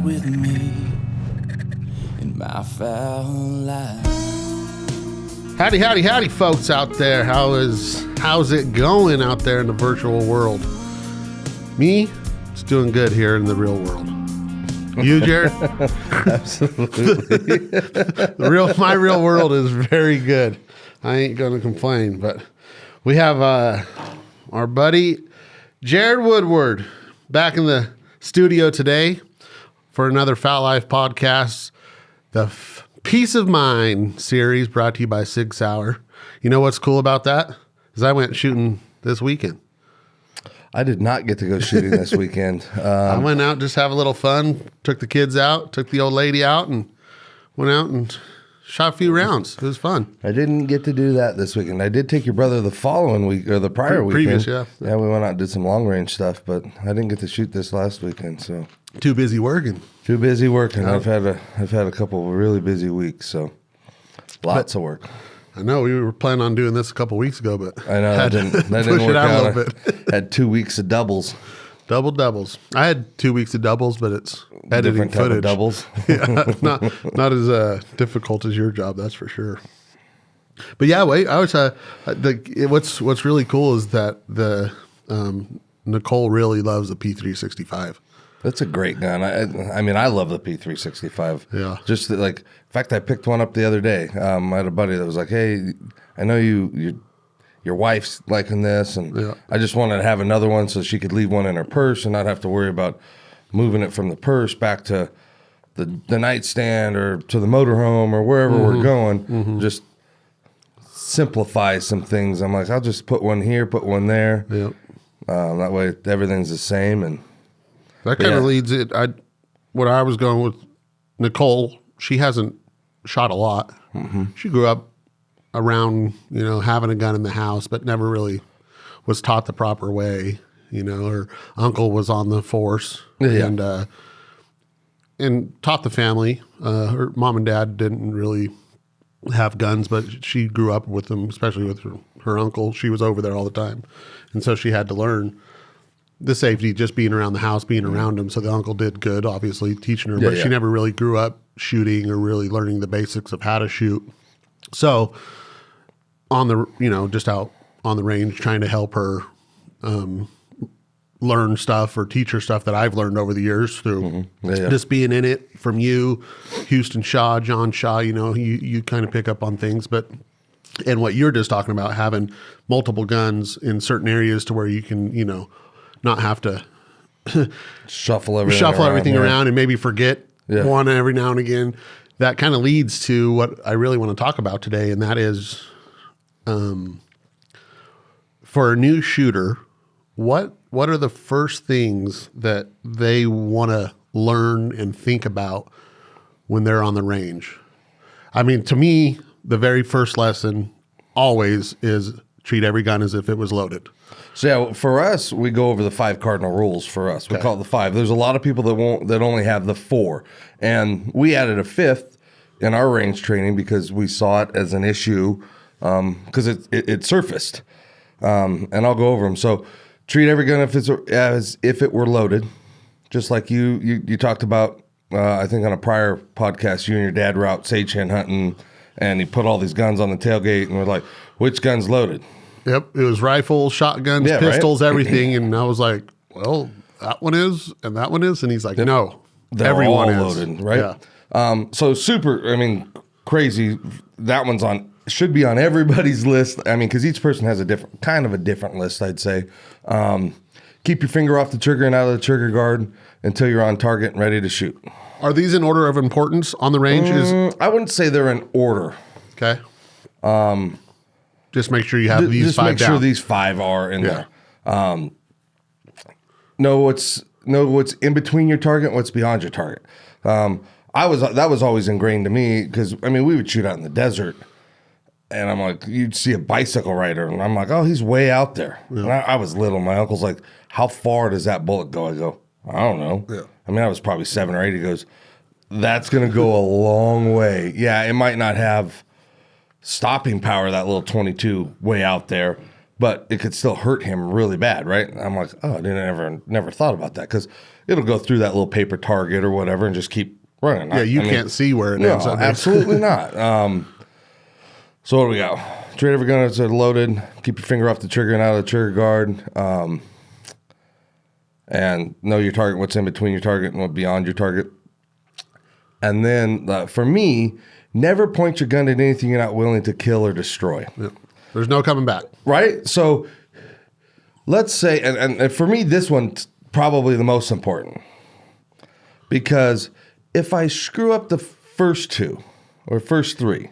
ride with me in my foul life. Howdy, howdy, howdy, folks out there. How's it going out there in the virtual world? Me, it's doing good here in the real world. You, Jared? Absolutely. My real world is very good. I ain't gonna complain, but we have our buddy Jared Woodward back in the studio today for another Fat Life podcast, the Peace of Mind series brought to you by Sauer. You know what's cool about that? Is I went shooting this weekend. I did not get to go shooting this weekend. I went out, just have a little fun, took the kids out, took the old lady out, and went out and shot a few rounds. It was fun. I didn't get to do that this weekend. I did take your brother the following week, or the prior weekend. Previous, yeah. Yeah, we went out and did some long range stuff, but I didn't get to shoot this last weekend, so. Too busy working. Too busy working. Oh. I've had a couple of really busy weeks, so lots of work. I know we were planning on doing this a couple weeks ago, but I know that didn't work out. A little bit. Had 2 weeks of doubles. Doubles. I had 2 weeks of doubles, but it's editing different type footage. Of doubles. Yeah, not as difficult as your job, that's for sure. But yeah, I was what's really cool is that the Nicole really loves the P365. That's a great gun. I mean, I love the P365. Yeah. Just like, in fact, I picked one up the other day. I had a buddy that was like, "Hey, I know your wife's liking this, and yeah. I just wanted to have another one so she could leave one in her purse and not have to worry about moving it from the purse back to the nightstand or to the motorhome or wherever we're going." Mm-hmm. Just simplify some things. I'm like, I'll just put one here, put one there. Yep. That way everything's the same. And that kind of leads it. What I was going with Nicole, she hasn't shot a lot. Mm-hmm. She grew up around, having a gun in the house, but never really was taught the proper way. Her uncle was on the force and taught the family. Her mom and dad didn't really have guns, but she grew up with them, especially with her uncle. She was over there all the time. And so she had to learn the safety, just being around the house, being around him. So the uncle did good, obviously, teaching her, but she never really grew up shooting or really learning the basics of how to shoot. So on the, just out on the range, trying to help her learn stuff or teach her stuff that I've learned over the years through just being in it from you, Houston Shaw, John Shaw, you kind of pick up on things, and what you're just talking about, having multiple guns in certain areas to where you can, not have to shuffle everything around and maybe forget one every now and again. That kind of leads to what I really want to talk about today, and that is for a new shooter, what are the first things that they want to learn and think about when they're on the range? I mean, to me, the very first lesson always is treat every gun as if it was loaded. So yeah, for us, we go over the 5 cardinal rules for us. We call it the 5. There's a lot of people that only have the 4. And we added a 5th in our range training because we saw it as an issue because it surfaced. And I'll go over them. So treat every gun as if it were loaded. Just like you talked about, I think on a prior podcast, you and your dad were out sage hen hunting and he put all these guns on the tailgate and we're like, which gun's loaded? Yep, it was rifles, shotguns, pistols, everything, and I was like, "Well, that one is, and that one is," and he's like, "No, everyone is loaded, right?" Yeah. So super. I mean, crazy. That one's should be on everybody's list. I mean, because each person has a different list. I'd say. Keep your finger off the trigger and out of the trigger guard until you're on target and ready to shoot. Are these in order of importance on the range? I wouldn't say they're in order. Okay. Just make sure you have these 5 down. Just make sure these 5 are in there. Know what's in between your target and what's beyond your target. That was always ingrained to me because, I mean, we would shoot out in the desert and I'm like, you'd see a bicycle rider and I'm like, oh, he's way out there. Yeah. And I was little. My uncle's like, how far does that bullet go? I go, I don't know. Yeah. I mean, I was probably 7 or 8. He goes, that's going to go a long way. Yeah, it might not have stopping power, that little 22 way out there, but it could still hurt him really bad, right? And I'm like, oh, I never thought about that, because it'll go through that little paper target or whatever and just keep running. Yeah, you can't see where it no, ends up. Absolutely not. So what do we got? Treat every gun as loaded. Keep your finger off the trigger and out of the trigger guard. And know your target, what's in between your target and what beyond your target. And then for me, never point your gun at anything you're not willing to kill or destroy. Yeah. There's no coming back. Right? So let's say, and for me, this one's probably the most important. Because if I screw up the first two or first three,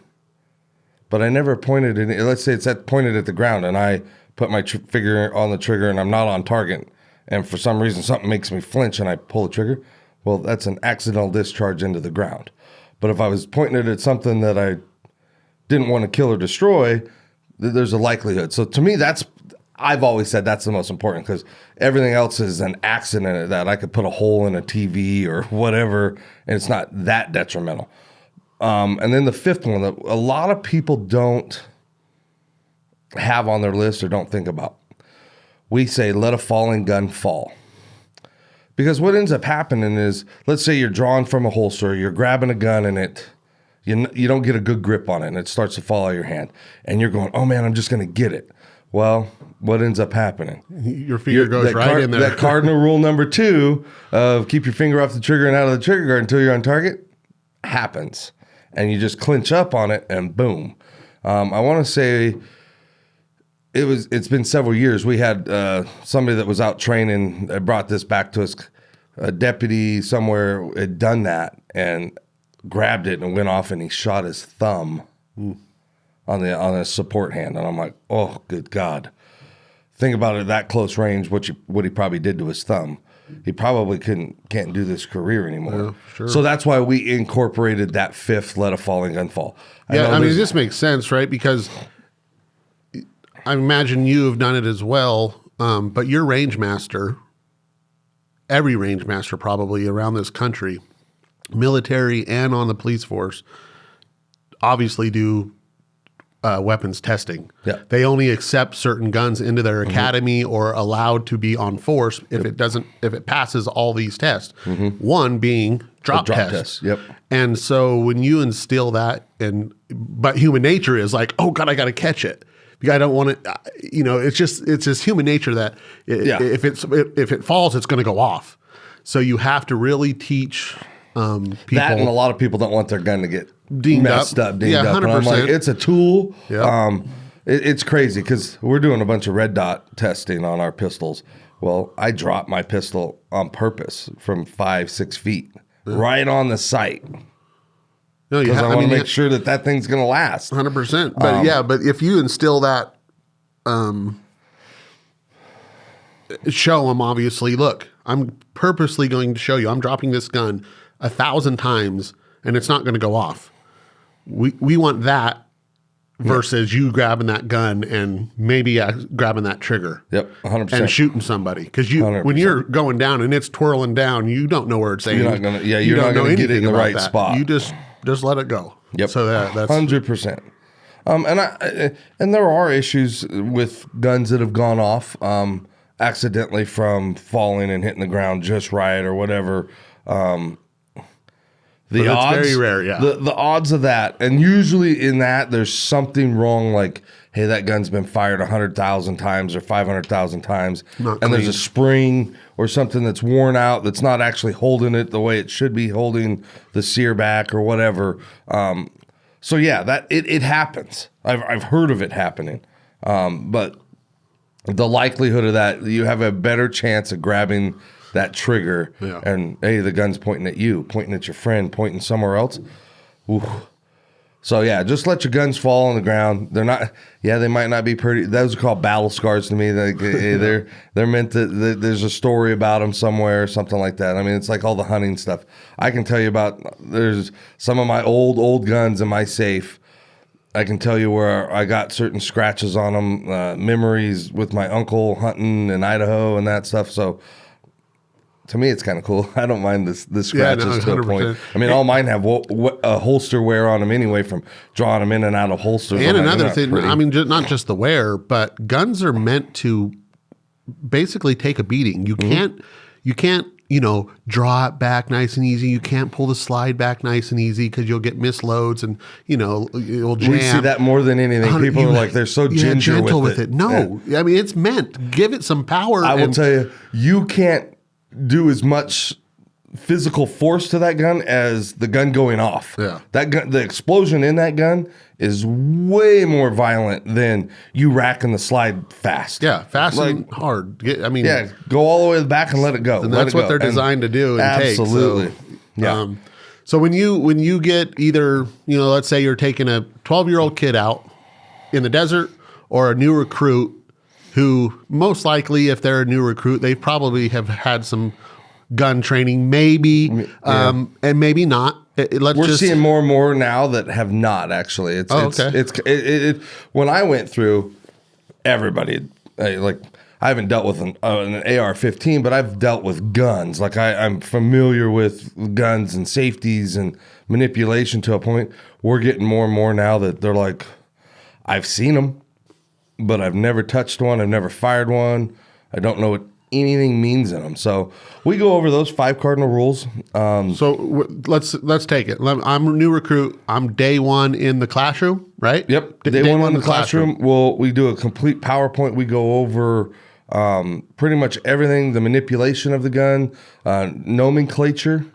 but I never pointed it, let's say it's pointed at the ground and I put my finger on the trigger and I'm not on target, and for some reason something makes me flinch and I pull the trigger, well, that's an accidental discharge into the ground. But if I was pointing it at something that I didn't want to kill or destroy, there's a likelihood. So to me, I've always said that's the most important, because everything else is an accident at that. I could put a hole in a TV or whatever, and it's not that detrimental. And then the fifth one that a lot of people don't have on their list or don't think about. We say, let a falling gun fall. Because what ends up happening is, let's say you're drawing from a holster, you're grabbing a gun and you don't get a good grip on it and it starts to fall out of your hand. And you're going, oh man, I'm just going to get it. Well, what ends up happening? Your finger goes right in there. That cardinal rule number 2 of keep your finger off the trigger and out of the trigger guard until you're on target happens. And you just clinch up on it and boom. I want to say it's been several years. We had somebody that was out training brought this back to us. A deputy somewhere had done that and grabbed it and went off and he shot his thumb on a support hand. And I'm like, oh, good God. Think about it, that close range, what he probably did to his thumb. He probably can't do this career anymore. Yeah, sure. So that's why we incorporated that fifth, let a falling gun fall. I mean, this makes sense, right? Because I imagine you have done it as well, but your range master, every range master probably around this country, military and on the police force, obviously do weapons testing. Yeah. They only accept certain guns into their academy or allowed to be on force if it passes all these tests. One being drop test. Yep. And so when you instill that, but human nature is like, oh God, I got to catch it. I don't want it. It's just human nature that if it falls, it's going to go off. So you have to really teach people that, and a lot of people don't want their gun to get dinged messed up. Yeah, 100%. And I'm like, it's a tool. Yeah. It's crazy because we're doing a bunch of red dot testing on our pistols. Well, I dropped my pistol on purpose from 5-6 feet right on the sight. No, because I want to make sure that thing's going to last. 100%. But but if you instill that, show them, obviously, look, I'm purposely going to show you, I'm dropping this gun 1,000 times and it's not going to go off. We want that versus you grabbing that gun and maybe grabbing that trigger. Yep, 100%. And shooting somebody. Because when you're going down and it's twirling down, you don't know where it's aimed. You're not going to get it in the right spot. You just let it go. Yep. So that's 100%. And there are issues with guns that have gone off accidentally from falling and hitting the ground just right or whatever. The odds, very rare, yeah. The odds of that, and usually in that there's something wrong. Like, hey, that gun's been fired 100,000 times or 500,000 times, and there's a spring or something that's worn out that's not actually holding it the way it should be holding the sear back or whatever. So yeah, that it happens. I've heard of it happening, but the likelihood of that, you have a better chance of grabbing that trigger, and hey, the gun's pointing at you, pointing at your friend, pointing somewhere else. Ooh. So yeah, just let your guns fall on the ground. They're not, they might not be pretty. Those are called battle scars to me. They're meant to. There's a story about them somewhere, or something like that. I mean, it's like all the hunting stuff. I can tell you about. There's some of my old guns in my safe. I can tell you where I got certain scratches on them, memories with my uncle hunting in Idaho and that stuff. So to me, it's kind of cool. I don't mind the scratches no, to a point. 100%. I mean, all mine have a holster wear on them anyway, from drawing them in and out of holsters. And another thing, I mean, not just the wear, but guns are meant to basically take a beating. You can't, draw it back nice and easy. You can't pull the slide back nice and easy because you'll get misloads and, it'll jam. We see that more than anything. People are like, they're so gentle with it. No, I mean, it's meant. Give it some power. I will tell you, you can't do as much physical force to that gun as the gun going off. Yeah. That gun, the explosion in that gun is way more violent than you racking the slide fast. Yeah, fast and hard. Yeah, go all the way back and let it go. And that's what they're designed to do and absolutely. take. Yeah. So when you get either, let's say you're taking a 12-year-old kid out in the desert or a new recruit who most likely, if they're a new recruit, they probably have had some gun training, maybe, and maybe not. We're seeing more and more now that have not actually. It's when I went through, everybody I haven't dealt with an AR-15, but I've dealt with guns. Like I'm familiar with guns and safeties and manipulation to a point. We're getting more and more now that they're like, I've seen them, but I've never touched one. I've never fired one. I don't know what anything means in them. So we go over those 5 cardinal rules. Let's take it. I'm a new recruit. I'm day one in the classroom, right? Yep. Day one in the classroom. We do a complete PowerPoint. We go over pretty much everything, the manipulation of the gun, nomenclature,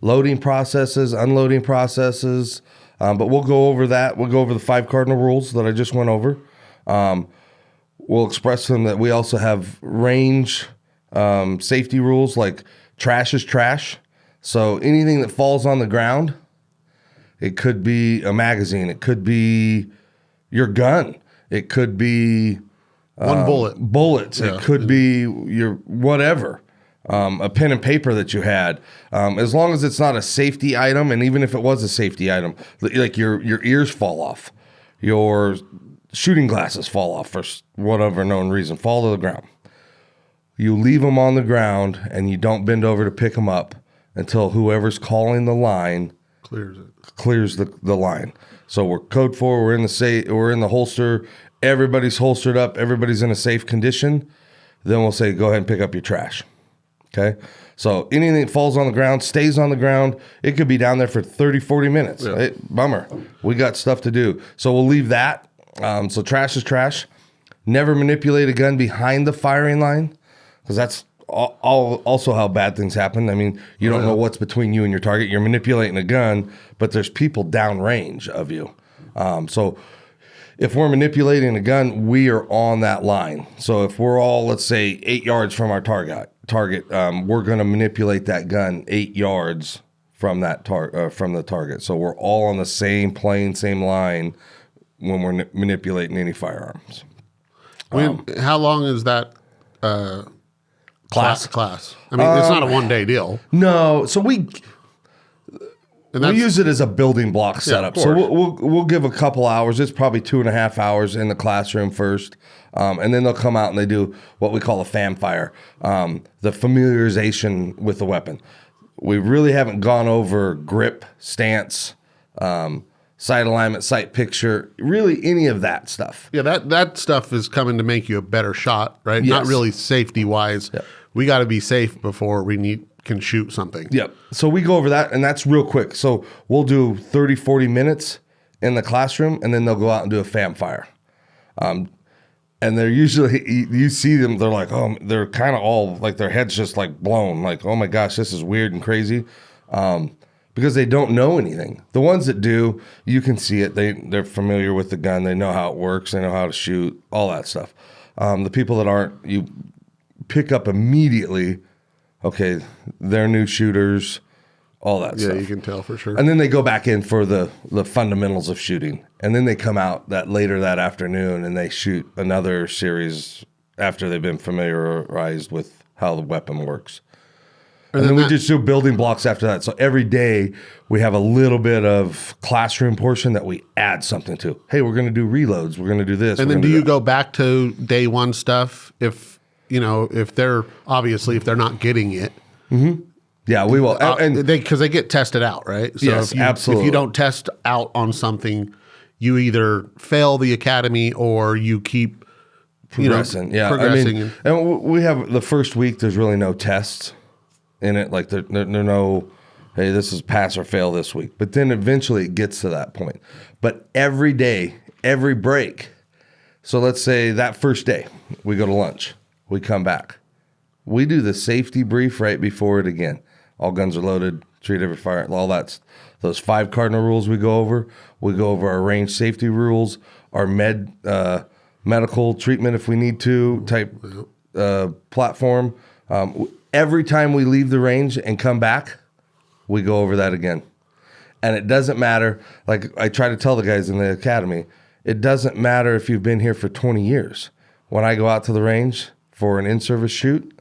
loading processes, unloading processes. But we'll go over that. We'll go over the 5 cardinal rules that I just went over. We'll express them that we also have range safety rules, like trash is trash. So anything that falls on the ground, it could be a magazine, it could be your gun, it could be one bullets, it could be your whatever, a pen and paper that you had. As long as it's not a safety item, and even if it was a safety item, like your ears fall off, your shooting glasses fall off for whatever known reason, fall to the ground. You leave them on the ground and you don't bend over to pick them up until whoever's calling the line clears the line. So we're code 4, we're in the holster, everybody's holstered up, everybody's in a safe condition. Then we'll say, go ahead and pick up your trash. Okay? So anything that falls on the ground stays on the ground. It could be down there for 30, 40 minutes. Yeah. Hey, bummer. We got stuff to do. So we'll leave that. So trash is trash. Never manipulate a gun behind the firing line, because that's also how bad things happen. I mean, you don't know what's between you and your target. You're manipulating a gun, but there's people downrange of you. So if we're manipulating a gun, we are on that line. So if we're all, let's say, 8 yards from our target, we're going to manipulate that gun 8 yards from that from the target. So we're all on the same plane, same line when we're manipulating any firearms. How long is that class? I mean, it's not a one-day deal. No, so we use it as a building block setup. So we'll give a couple hours. It's probably 2.5 hours in the classroom first, and then they'll come out and they do what we call a fam fire, the familiarization with the weapon. We really haven't gone over grip, stance, sight alignment, sight picture, really any of that stuff. Yeah, that stuff is coming to make you a better shot, right? Yes. Not really safety-wise. Yep. We got to be safe before we can shoot something. Yep. So we go over that, and that's real quick. So we'll do 30, 40 minutes in the classroom, and then they'll go out and do a fam fire. And they're usually, you see them, they're like, oh, they're kind of all, like their head's just like blown. Like, oh my gosh, this is weird and crazy. Because they don't know anything. The ones that do, you can see it. They're familiar with the gun. They know how it works. They know how to shoot, all that stuff. The people that aren't, you pick up immediately, okay, they're new shooters, all that stuff. Yeah, you can tell for sure. And then they go back in for the fundamentals of shooting. And then they come out later that afternoon and they shoot another series after they've been familiarized with how the weapon works. And then we just do building blocks after that. So every day we have a little bit of classroom portion that we add something to. Hey, we're going to do reloads. We're going to do this. And then do you go back to day one stuff if if they're not getting it. Yeah, we will. And Because they get tested out, right? So Yes, absolutely. If you don't test out on something, you either fail the academy or you keep progressing. progressing. And we have the first week. There's really no tests in it. Like there no, hey, this is pass or fail this week. But then eventually it gets to that point. But every day, every break. So let's say that first day we go to lunch, we come back, we do the safety brief right before it again. All guns are loaded, treat every fire, all that's those 5 cardinal rules we go over. We go over our range safety rules, our medical treatment if we need to type platform. Every time we leave the range and come back, we go over that again. And it doesn't matter, like I try to tell the guys in the academy, it doesn't matter if you've been here for 20 years. When I go out to the range for an in-service shoot,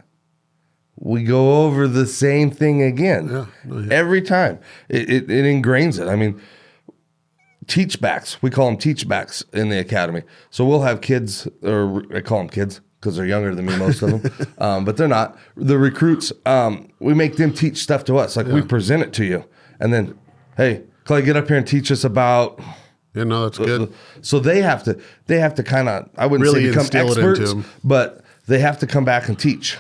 we go over the same thing again. Every time. It ingrains it. I mean, teach backs. We call them teach backs in the academy. So we'll have kids, or I call them kids because they're younger than me, most of them, but they're not. The recruits, we make them teach stuff to us. Like we present it to you. And then, hey, Clay, get up here and teach us about... Yeah, no, that's good. So they have to kind of, I wouldn't Really say become instill it experts, into 'em. but they have to come back and teach.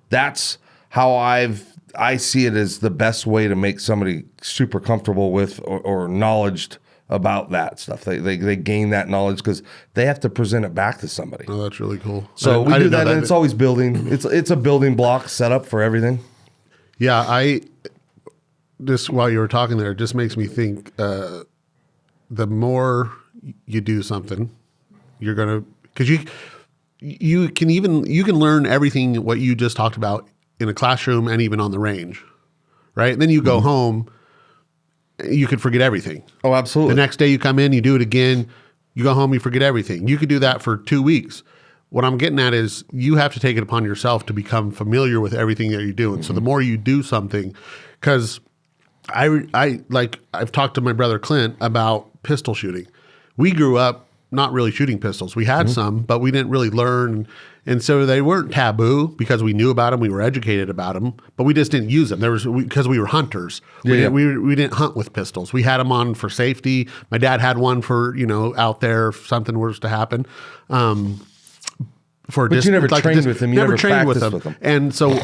That's how I see it as the best way to make somebody super comfortable with or knowledged about that stuff. They gain that knowledge because they have to present it back to somebody. Oh, that's really cool. So we I do didn't know that, and it's always building. It's a building block set up for everything. Yeah, just while you were talking there, it just makes me think the more you do something, you're gonna, because you can learn everything what you just talked about in a classroom and even on the range, right? And then you go home, you could forget everything. Oh, absolutely. The next day you come in, you do it again, you go home, you forget everything. You could do that for 2 weeks. What I'm getting at is you have to take it upon yourself to become familiar with everything that you're doing. So the more you do something, because I've talked to my brother Clint about pistol shooting. We grew up not really shooting pistols. We had some, but we didn't really learn. And so they weren't taboo because we knew about them. We were educated about them, but we just didn't use them. Because we were hunters. We didn't hunt with pistols. We had them on for safety. My dad had one for, out there if something was to happen. But you never trained with them. You never trained with them. And so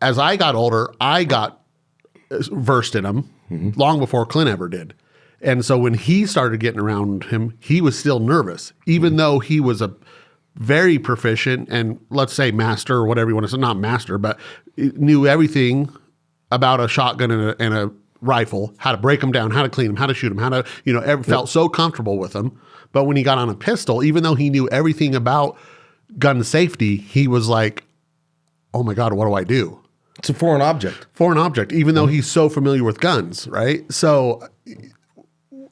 as I got older, I got versed in them long before Clint ever did. And so when he started getting around him, he was still nervous, even though he was a very proficient and let's say master or whatever you want to say, not master, but knew everything about a shotgun and a rifle, how to break them down, how to clean them, how to shoot them, how to, felt so comfortable with them. But when he got on a pistol, even though he knew everything about gun safety, he was like, oh my God, what do I do? It's a foreign object. Even though he's so familiar with guns, right? So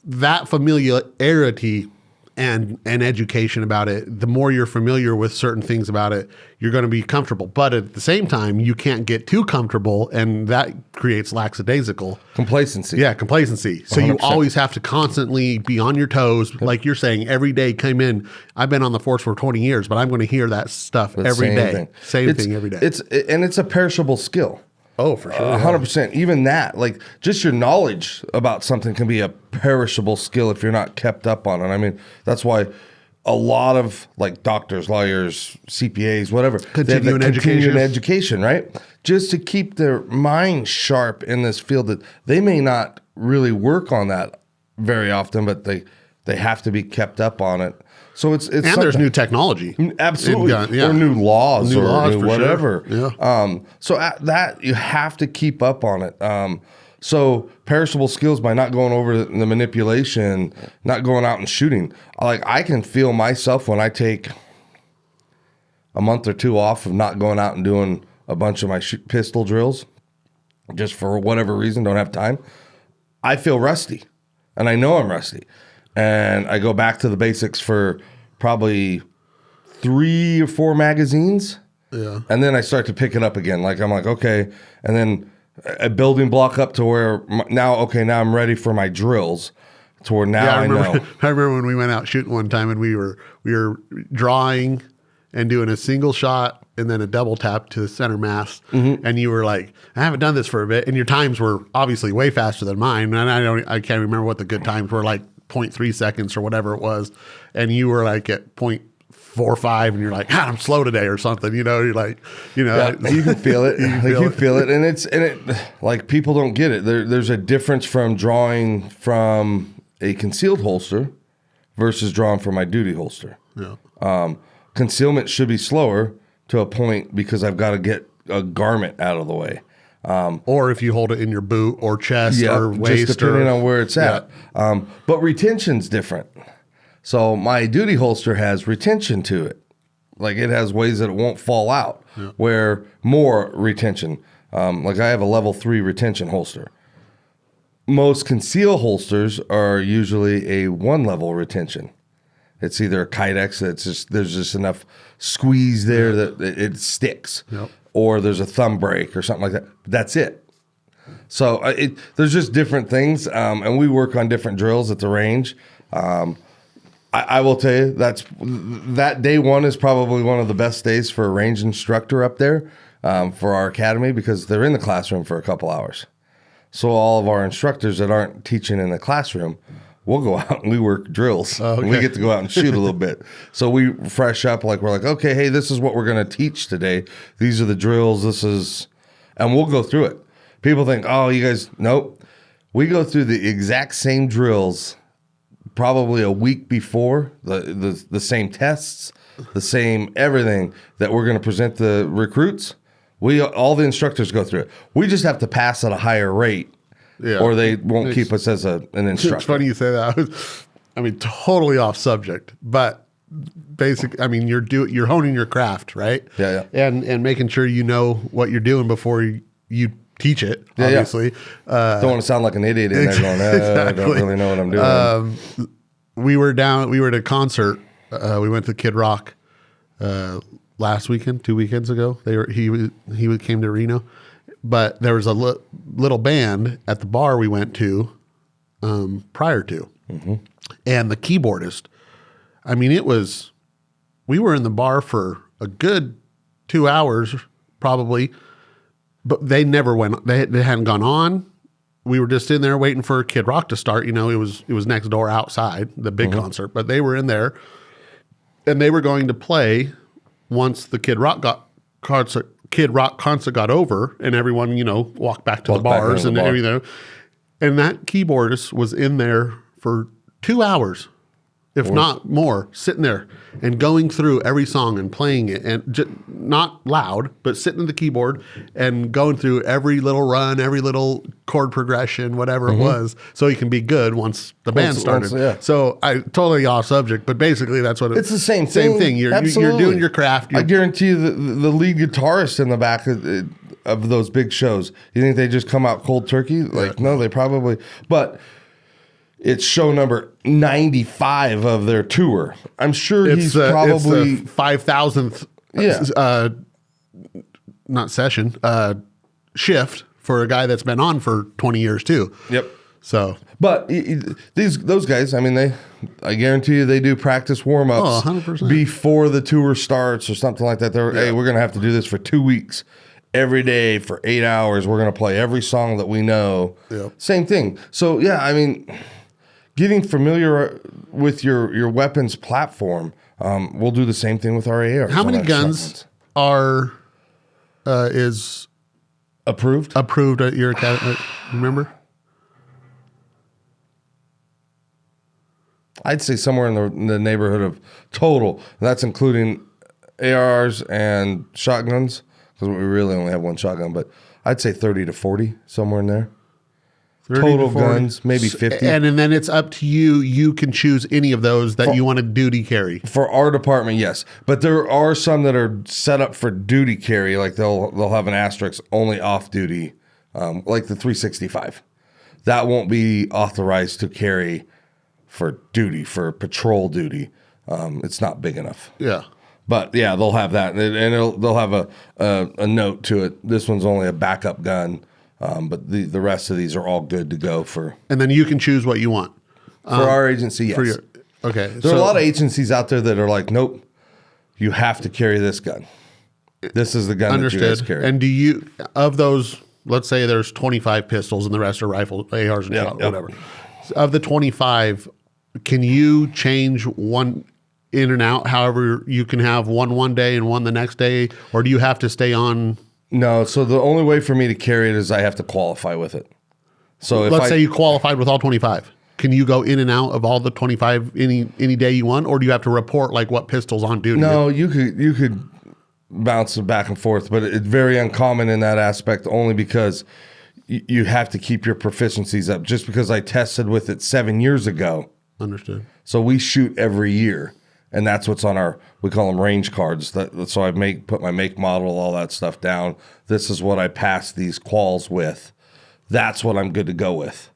that familiarity and education about it, the more you're familiar with certain things about it, you're going to be comfortable. But at the same time, you can't get too comfortable, and that creates lackadaisical. Complacency. Yeah, complacency. So 100%. You always have to constantly be on your toes. Like you're saying, every day come in. I've been on the force for 20 years, but I'm going to hear that stuff every day. Same thing every day. It's a perishable skill. Oh, for sure. 100%. Even that, like just your knowledge about something can be a perishable skill if you're not kept up on it. I mean, that's why a lot of like doctors, lawyers, CPAs, whatever, continuing education, right? Just to keep their mind sharp in this field that they may not really work on that very often, but they have to be kept up on it. So it's and there's new technology, absolutely, or new laws, or new whatever. Sure. Yeah. So at that you have to keep up on it. So perishable skills by not going over the manipulation, not going out and shooting. Like I can feel myself when I take a month or two off of not going out and doing a bunch of my pistol drills, just for whatever reason, don't have time. I feel rusty, and I know I'm rusty. And I go back to the basics for probably 3 or 4 magazines. Yeah. And then I start to pick it up again. Like, I'm like, okay. And then a building block up to where now I'm ready for my drills. To where now I know. I remember when we went out shooting one time and we were drawing and doing a single shot and then a double tap to the center mass. And you were like, I haven't done this for a bit. And your times were obviously way faster than mine. And I can't remember what the good times were, like 0.3 seconds or whatever it was. And you were like at 0.45 and you're like, God, I'm slow today or something. You're like, Yeah, you can feel it. You feel it. And it like people don't get it. There's a difference from drawing from a concealed holster versus drawing from my duty holster. Yeah. Concealment should be slower to a point because I've got to get a garment out of the way. Or if you hold it in your boot or chest or waist. Just depending on where it's at. But retention's different. So my duty holster has retention to it. Like it has ways that it won't fall out, where more retention. Like I have a level 3 retention holster. Most conceal holsters are usually a 1-level retention. It's either a Kydex there's just enough squeeze there that it sticks, or there's a thumb break or something like that. That's it. So there's just different things, and we work on different drills at the range. I will tell you that day one is probably one of the best days for a range instructor up there for our academy because they're in the classroom for a couple hours. So all of our instructors that aren't teaching in the classroom, we'll go out and we work drills. And we get to go out and shoot a little bit. So we fresh up, like we're like, okay, hey, this is what we're going to teach today. These are the drills. And we'll go through it. People think, oh, you guys, nope. We go through the exact same drills probably a week before, the same tests, the same everything that we're going to present the recruits. All the instructors go through it. We just have to pass at a higher rate, or they won't keep us as an instructor. It's funny you say that. Totally off subject, but basically, you're honing your craft, right? Yeah. And making sure you know what you're doing before you teach it. Obviously, don't want to sound like an idiot in there going, exactly. I don't really know what I'm doing. We were at a concert. We went to Kid Rock last weekend, 2 weekends ago. He came to Reno, but there was a little band at the bar we went to prior to, and the keyboardist. We were in the bar for a good 2 hours probably, but they never went. They hadn't gone on. We were just in there waiting for Kid Rock to start. It was next door outside the big concert, but they were in there, and they were going to play once the Kid Rock concert got over, and everyone walked back to the bars and everything. And that keyboardist was in there for 2 hours, if not more, sitting there and going through every song and playing it, and not loud, but sitting at the keyboard and going through every little run, every little chord progression, whatever it was, so he can be good once the band started. So I totally off subject, but basically that's what it's the same thing. You're doing your craft. I guarantee you the lead guitarist in the back of those big shows, you think they just come out cold turkey? Like, no, they probably, but it's show number 95 of their tour. I'm sure he's probably it's the 5,000th not session shift for a guy that's been on for 20 years too. Yep. So, but those guys, I guarantee you they do practice warm-ups 100%. Before the tour starts or something like that. Hey, we're going to have to do this for 2 weeks. Every day for 8 hours, we're going to play every song that we know. Yep. Same thing. So, getting familiar with your weapons platform, we'll do the same thing with our ARs. How many guns is approved at your academy? Remember? I'd say somewhere in the neighborhood of total. That's including ARs and shotguns, because we really only have one shotgun, but I'd say 30 to 40, somewhere in there. Total guns, maybe 50. And then it's up to you. You can choose any of those that you want to duty carry. For our department, yes. But there are some that are set up for duty carry, like they'll have an asterisk only off duty, like the 365. That won't be authorized to carry for duty, for patrol duty. It's not big enough. Yeah. But yeah, they'll have that, and they'll have a note to it. This one's only a backup gun. But the rest of these are all good to go for. And then you can choose what you want. For our agency, yes. Okay. There are a lot of agencies out there that are like, nope, you have to carry this gun. This is the gun that you guys carry. And do you, of those, let's say there's 25 pistols and the rest are rifles, ARs and whatever. Of the 25, can you change one in and out? However, you can have one day and one the next day, or do you have to stay on? No. So the only way for me to carry it is I have to qualify with it. So if let's say you qualified with all 25. Can you go in and out of all the 25 any day you want, or do you have to report like what pistol's on duty? No, you could bounce back and forth, but it's very uncommon in that aspect only because you have to keep your proficiencies up. Just because I tested with it 7 years ago. Understood. So we shoot every year, and that's what's on our, we call them range cards. So I put my make, model, all that stuff down. This is what I pass these quals with. That's what I'm good to go with.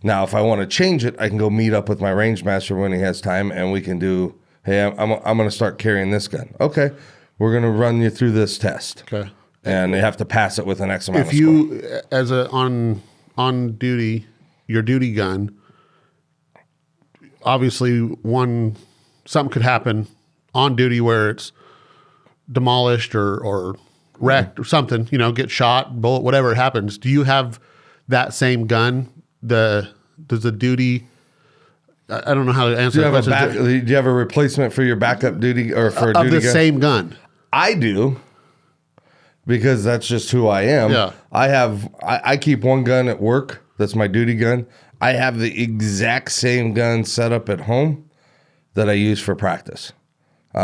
Now, if I want to change it, I can go meet up with my range master when he has time, and we can do, hey, I'm going to start carrying this gun. Okay, we're going to run you through this test. Okay. And you have to pass it with an X amount of score. If you, as a on duty, your duty gun, obviously something could happen on duty where it's demolished or wrecked or something, get shot, bullet, whatever happens. Do you have that same gun? Does the duty, I don't know how to answer that question. Do you have a replacement for your backup duty or for a duty gun? Of the same gun? I do, because that's just who I am. Yeah. I keep one gun at work. That's my duty gun. I have the exact same gun set up at home that I use for practice.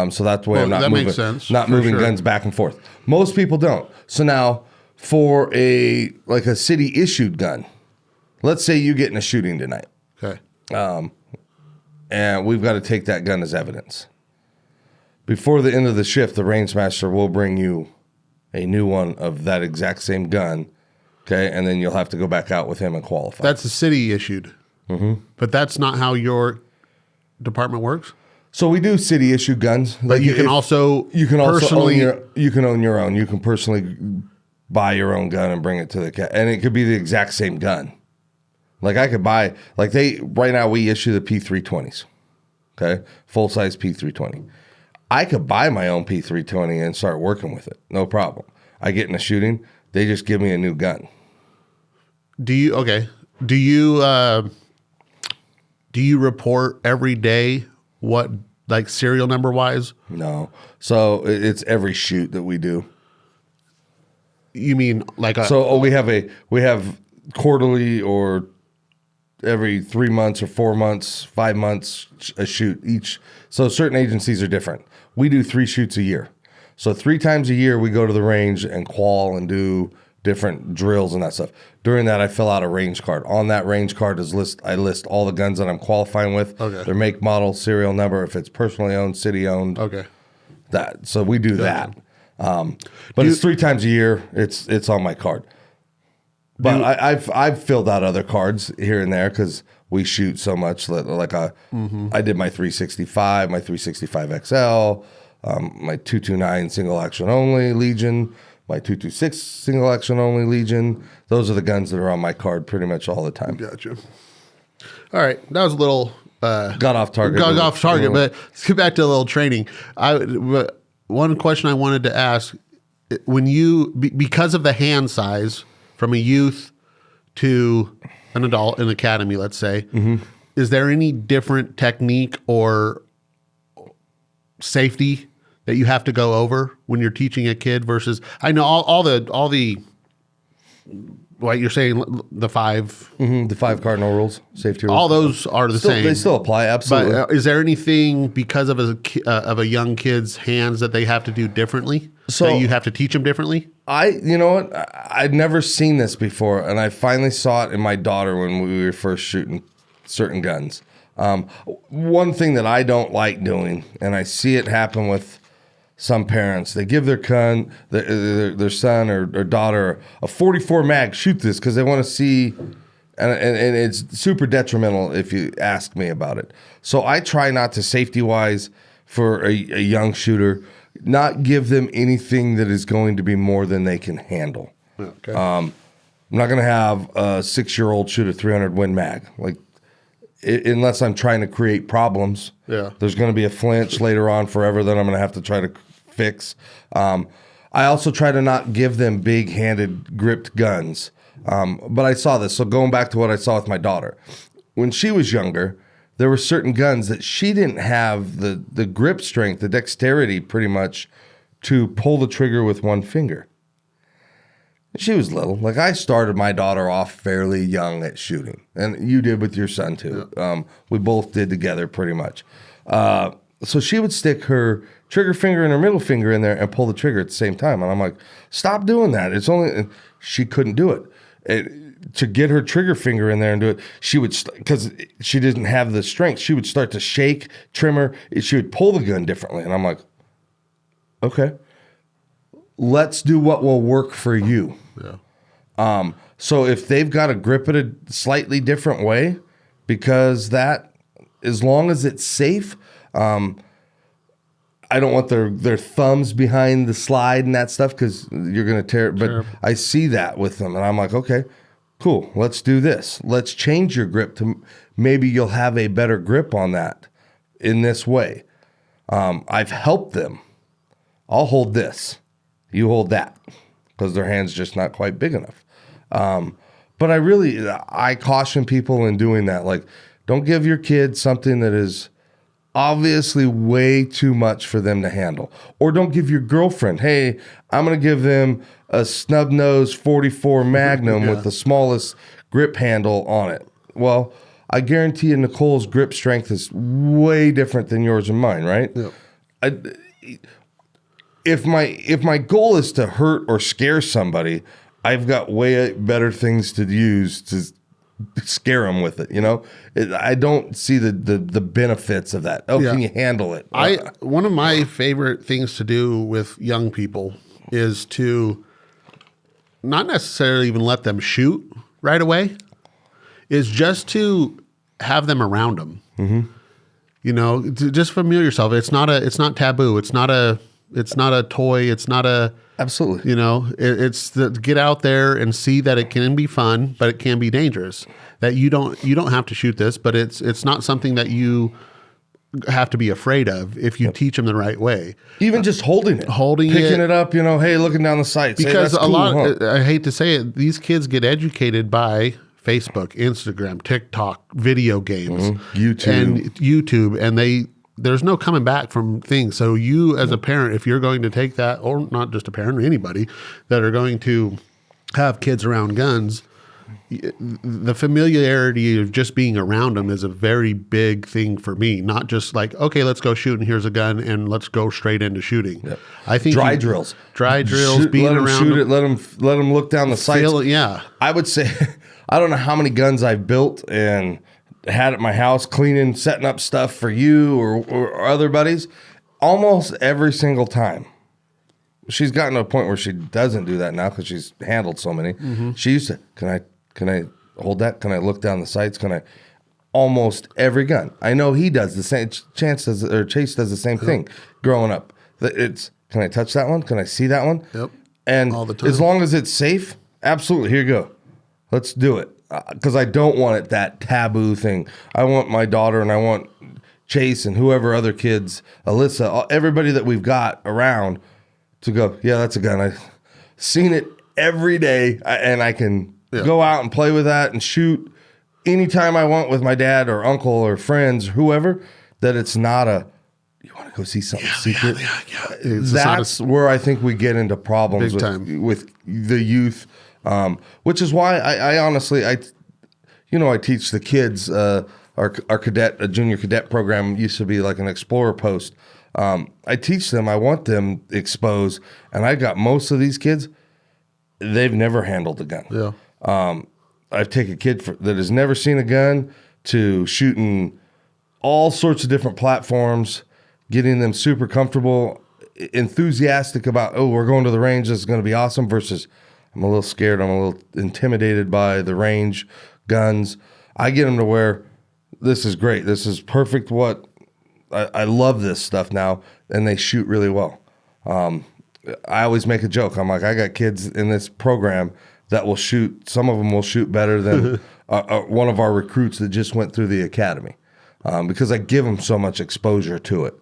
So that's the way I'm not moving, moving guns back and forth. Most people don't. So now for a city issued gun, let's say you get in a shooting tonight. Okay. And we've got to take that gun as evidence. Before the end of the shift, the range master will bring you a new one of that exact same gun. Okay. And then you'll have to go back out with him and qualify. That's a city issued. Mm-hmm. But that's not how your department works? So we do city issued guns. But you can also own your own. You can personally buy your own gun and bring it to the and it could be the exact same gun. Like I could buy right now we issue the P320s. Okay? Full size P320. I could buy my own P320 and start working with it. No problem. I get in a shooting, they just give me a new gun. Do you report every day what, like serial number wise? No. So it's every shoot that we do. You mean we have quarterly or every 3 months or 4 months, 5 months a shoot each. So certain agencies are different. We do 3 shoots a year. So 3 times a year we go to the range and qual and do different drills and that stuff. During that, I fill out a range card. On that range card I list all the guns that I'm qualifying with. Okay. Their make, model, serial number, if it's personally owned, city owned. Okay. So we do that. But it's 3 times a year. It's on my card. But I've filled out other cards here and there because we shoot so much. I did my 365, my 365 XL, my 229 single action only Legion, my 226 single action only Legion. Those are the guns that are on my card pretty much all the time. Gotcha. All right, that was a little got off target. But let's get back to a little training. One question I wanted to ask: when because of the hand size from a youth to an adult in academy, let's say, is there any different technique or safety that you have to go over when you're teaching a kid versus, I know all the what you're saying, the 5 the 5 cardinal rules, safety rules, all those are the same. They still apply, absolutely. But is there anything because of a young kid's hands that they have to do differently? So that you have to teach them differently? You know what? I'd never seen this before, and I finally saw it in my daughter when we were first shooting certain guns. One thing that I don't like doing, and I see it happen with some parents, they give their son or daughter a 44 mag, shoot this because they want to see, and it's super detrimental if you ask me about it. So I try not to, safety wise, for a young shooter, not give them anything that is going to be more than they can handle. Okay. I'm not going to have a 6-year-old shoot a 300 Win mag. Like, unless I'm trying to create problems. Yeah. There's going to be a flinch later on forever that I'm going to have to try to fix. I also try to not give them big-handed gripped guns. But I saw this. So going back to what I saw with my daughter. When she was younger, there were certain guns that she didn't have the grip strength, the dexterity pretty much to pull the trigger with one finger. She was little. Like, I started my daughter off fairly young at shooting, and you did with your son too. Yeah. We both did together pretty much. So she would stick her trigger finger and her middle finger in there and pull the trigger at the same time. And I'm like, stop doing that. It's only, she couldn't do it. To get her trigger finger in there and do it, she would, because she didn't have the strength, she would start to shake, tremor. She would pull the gun differently. And I'm like, okay, let's do what will work for you. Yeah. So if they've got to grip it a slightly different way, because that, as long as it's safe, I don't want their thumbs behind the slide and that stuff, because you're going to tear it. But sure. I see that with them, and I'm like, okay, cool. Let's do this. Let's change your grip to maybe you'll have a better grip on that in this way. I've helped them. I'll hold this. You hold that, because their hand's just not quite big enough. But I caution people in doing that. Like, don't give your kid something that is obviously way too much for them to handle. Or don't give your girlfriend, hey, I'm going to give them a snub nose 44 Magnum with the smallest grip handle on it. Well, I guarantee you Nicole's grip strength is way different than yours and mine, right? Yep. If my goal is to hurt or scare somebody, I've got way better things to use to scare them with it. You know, I don't see the benefits of that. Can you handle it? One of my favorite things to do with young people is to not necessarily even let them shoot right away, is just to have them around them. Mm-hmm. You know, to just familiar yourself. It's not taboo. It's not a toy. It's not a, absolutely. You know, it's to get out there and see that it can be fun, but it can be dangerous. That you don't have to shoot this, but it's not something that you have to be afraid of if you teach them the right way. Even just holding it, picking it up. You know, hey, looking down the sights. Because hey, that's cool, I hate to say it, these kids get educated by Facebook, Instagram, TikTok, video games, YouTube, and there's no coming back from things. So you, as a parent, if you're going to take that, or not just a parent, or anybody that are going to have kids around guns, the familiarity of just being around them is a very big thing for me. Not just like, okay, let's go shoot and here's a gun and let's go straight into shooting. Yep. I think dry drills, being let them around shoot them, let them look down the sights. I would say, I don't know how many guns I've built and had at my house cleaning, setting up stuff for you or other buddies. Almost every single time. She's gotten to a point where she doesn't do that now because she's handled so many. Mm-hmm. She used to, can I hold that? Can I look down the sights? Almost every gun. I know he does the same. Chase does the same thing growing up. Can I touch that one? Can I see that one? Yep. And all the time. As long as it's safe, absolutely. Here you go. Let's do it. Because I don't want it that taboo thing. I want my daughter and I want Chase and whoever other kids, Alyssa, everybody that we've got around to go, yeah, that's a gun. I've seen it every day and I can go out and play with that and shoot anytime I want with my dad or uncle or friends, whoever, that it's not you want to go see something secret? Yeah. That's where I think we get into problems with the youth. Which is why I honestly, I teach the kids, our junior cadet program used to be like an explorer post. I teach them, I want them exposed, and I got most of these kids, they've never handled a gun. Yeah. I've taken a kid that has never seen a gun to shooting all sorts of different platforms, getting them super comfortable, enthusiastic about, we're going to the range, this is going to be awesome, versus I'm a little scared. I'm a little intimidated by the range, guns. I get them to where this is great. This is perfect. I love this stuff now, and they shoot really well. I always make a joke. I'm like, I got kids in this program that will shoot. Some of them will shoot better than one of our recruits that just went through the academy, because I give them so much exposure to it.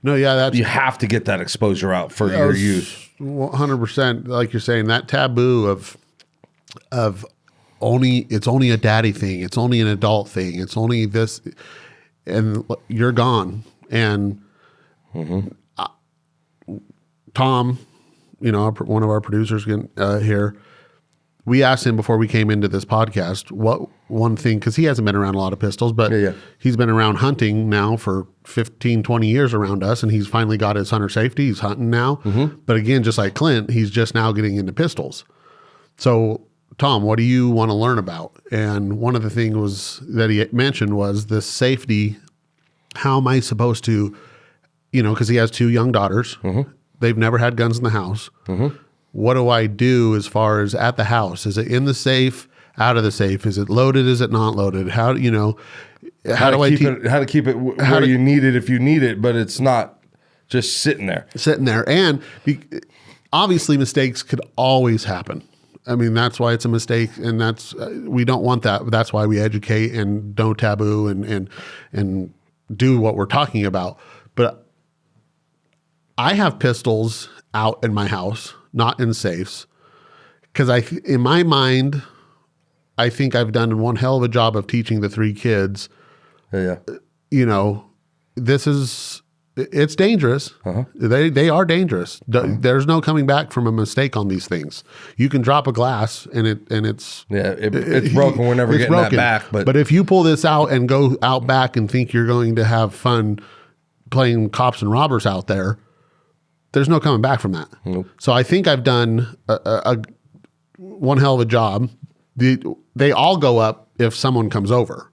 No, yeah, You have to get that exposure out for your youth. 100%. Like you're saying, that taboo of it's only a daddy thing. It's only an adult thing. It's only this, and you're gone. And Tom, one of our producers here, we asked him before we came into this podcast what one thing, because he hasn't been around a lot of pistols, but he's been around hunting now for 15, 20 years around us, and he's finally got his hunter safety. He's hunting now. But again, just like Clint, he's just now getting into pistols. So, Tom, what do you want to learn about? And one of the things that he mentioned was this safety. How am I supposed to, because he has 2 young daughters. They've never had guns in the house. What do I do as far as at the house? Is it in the safe, out of the safe? Is it loaded? Is it not loaded? How do keep it where you need it if you need it, but it's not just sitting there. And obviously mistakes could always happen. I mean, that's why it's a mistake, and we don't want that. That's why we educate and don't taboo and do what we're talking about. But I have pistols out in my house, not in safes, because in my mind, I think I've done one hell of a job of teaching the 3 kids. It's dangerous. They are dangerous. There's no coming back from a mistake on these things. You can drop a glass and it's broken. We're never getting that back. But if you pull this out and go out back and think you're going to have fun playing cops and robbers out there, there's no coming back from that. So I think I've done one hell of a job. They all go up if someone comes over.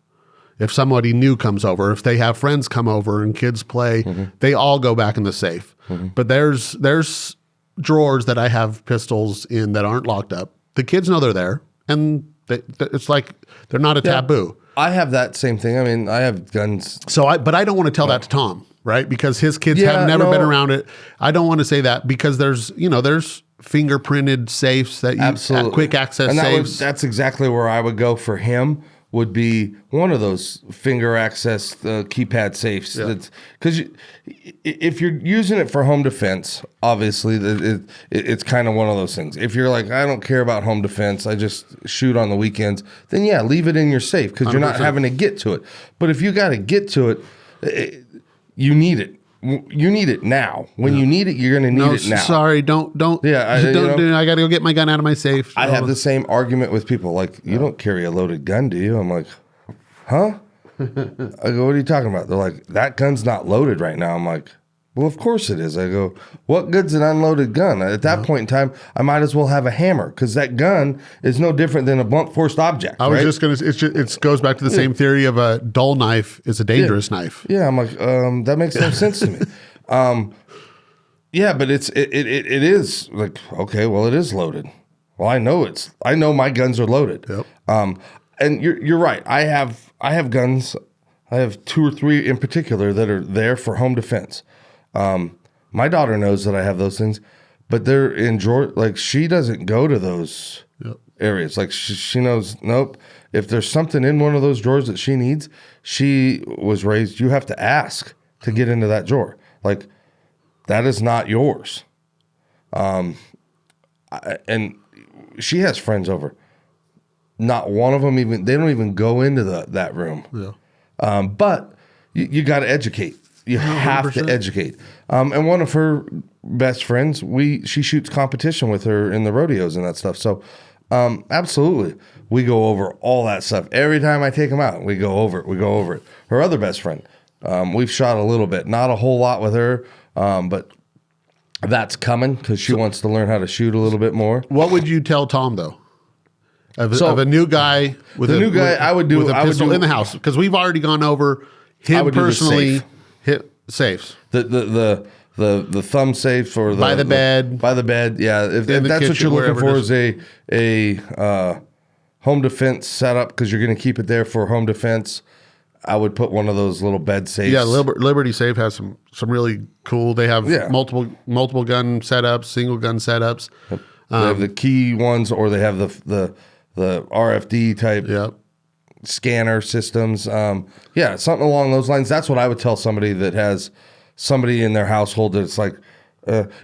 If somebody new comes over, if they have friends come over and kids play, they all go back in the safe. But there's drawers that I have pistols in that aren't locked up. The kids know they're there, and it's like they're not a taboo. I have that same thing. I mean, I have guns. But I don't want to tell that to Tom, right? Because his kids have never been around it. I don't want to say that because there's fingerprinted safes that you quick access safes. That's exactly where I would go for him. Would be one of those finger access keypad safes. Because if you're using it for home defense, obviously it's kind of one of those things. If you're like, I don't care about home defense, I just shoot on the weekends, then leave it in your safe because you're not having to get to it. But if you got to get to it, you need it. You need it now. When you need it, you're going to need it now. Sorry, don't. I got to go get my gun out of my safe. I have the same argument with people. Like, you don't carry a loaded gun, do you? I'm like, huh? I go, what are you talking about? They're like, that gun's not loaded right now. I'm like, well, of course it is. I go, what good's an unloaded gun? At that point in time, I might as well have a hammer because that gun is no different than a blunt force object. I was just going to, it goes back to the same theory of a dull knife is a dangerous knife. Yeah, I'm like, that makes no sense to me. But it is like, okay, well, it is loaded. Well, I know my guns are loaded. Yep. And you're right. I have guns. I have 2 or 3 in particular that are there for home defense. My daughter knows that I have those things, but they're in drawer. Like, she doesn't go to those areas. Like, she knows, nope. If there's something in one of those drawers that she needs, she was raised, you have to ask to get into that drawer. Like, that is not yours. And she has friends over. Not one of them they don't even go into that room. Yeah. But you got to educate. You have 100%. To educate. And one of her best friends, she shoots competition with her in the rodeos and that stuff. So, absolutely, we go over all that stuff. Every time I take them out, we go over it. Her other best friend, we've shot a little bit, not a whole lot with her, but that's coming because she wants to learn how to shoot a little bit more. What would you tell Tom though? Of a new guy I would do a pistol in the house because we've already gone over him personally. Hit safes. The thumb safe or by the bed. Yeah, if that's what you're looking for is a home defense setup because you're going to keep it there for home defense. I would put one of those little bed safes. Yeah, Liberty Safe has some really cool. They have multiple gun setups, single gun setups. Yep. They have the key ones, or they have the RFD type Yep. scanner systems. Yeah, something along those lines. That's what I would tell somebody that has somebody in their household that's like,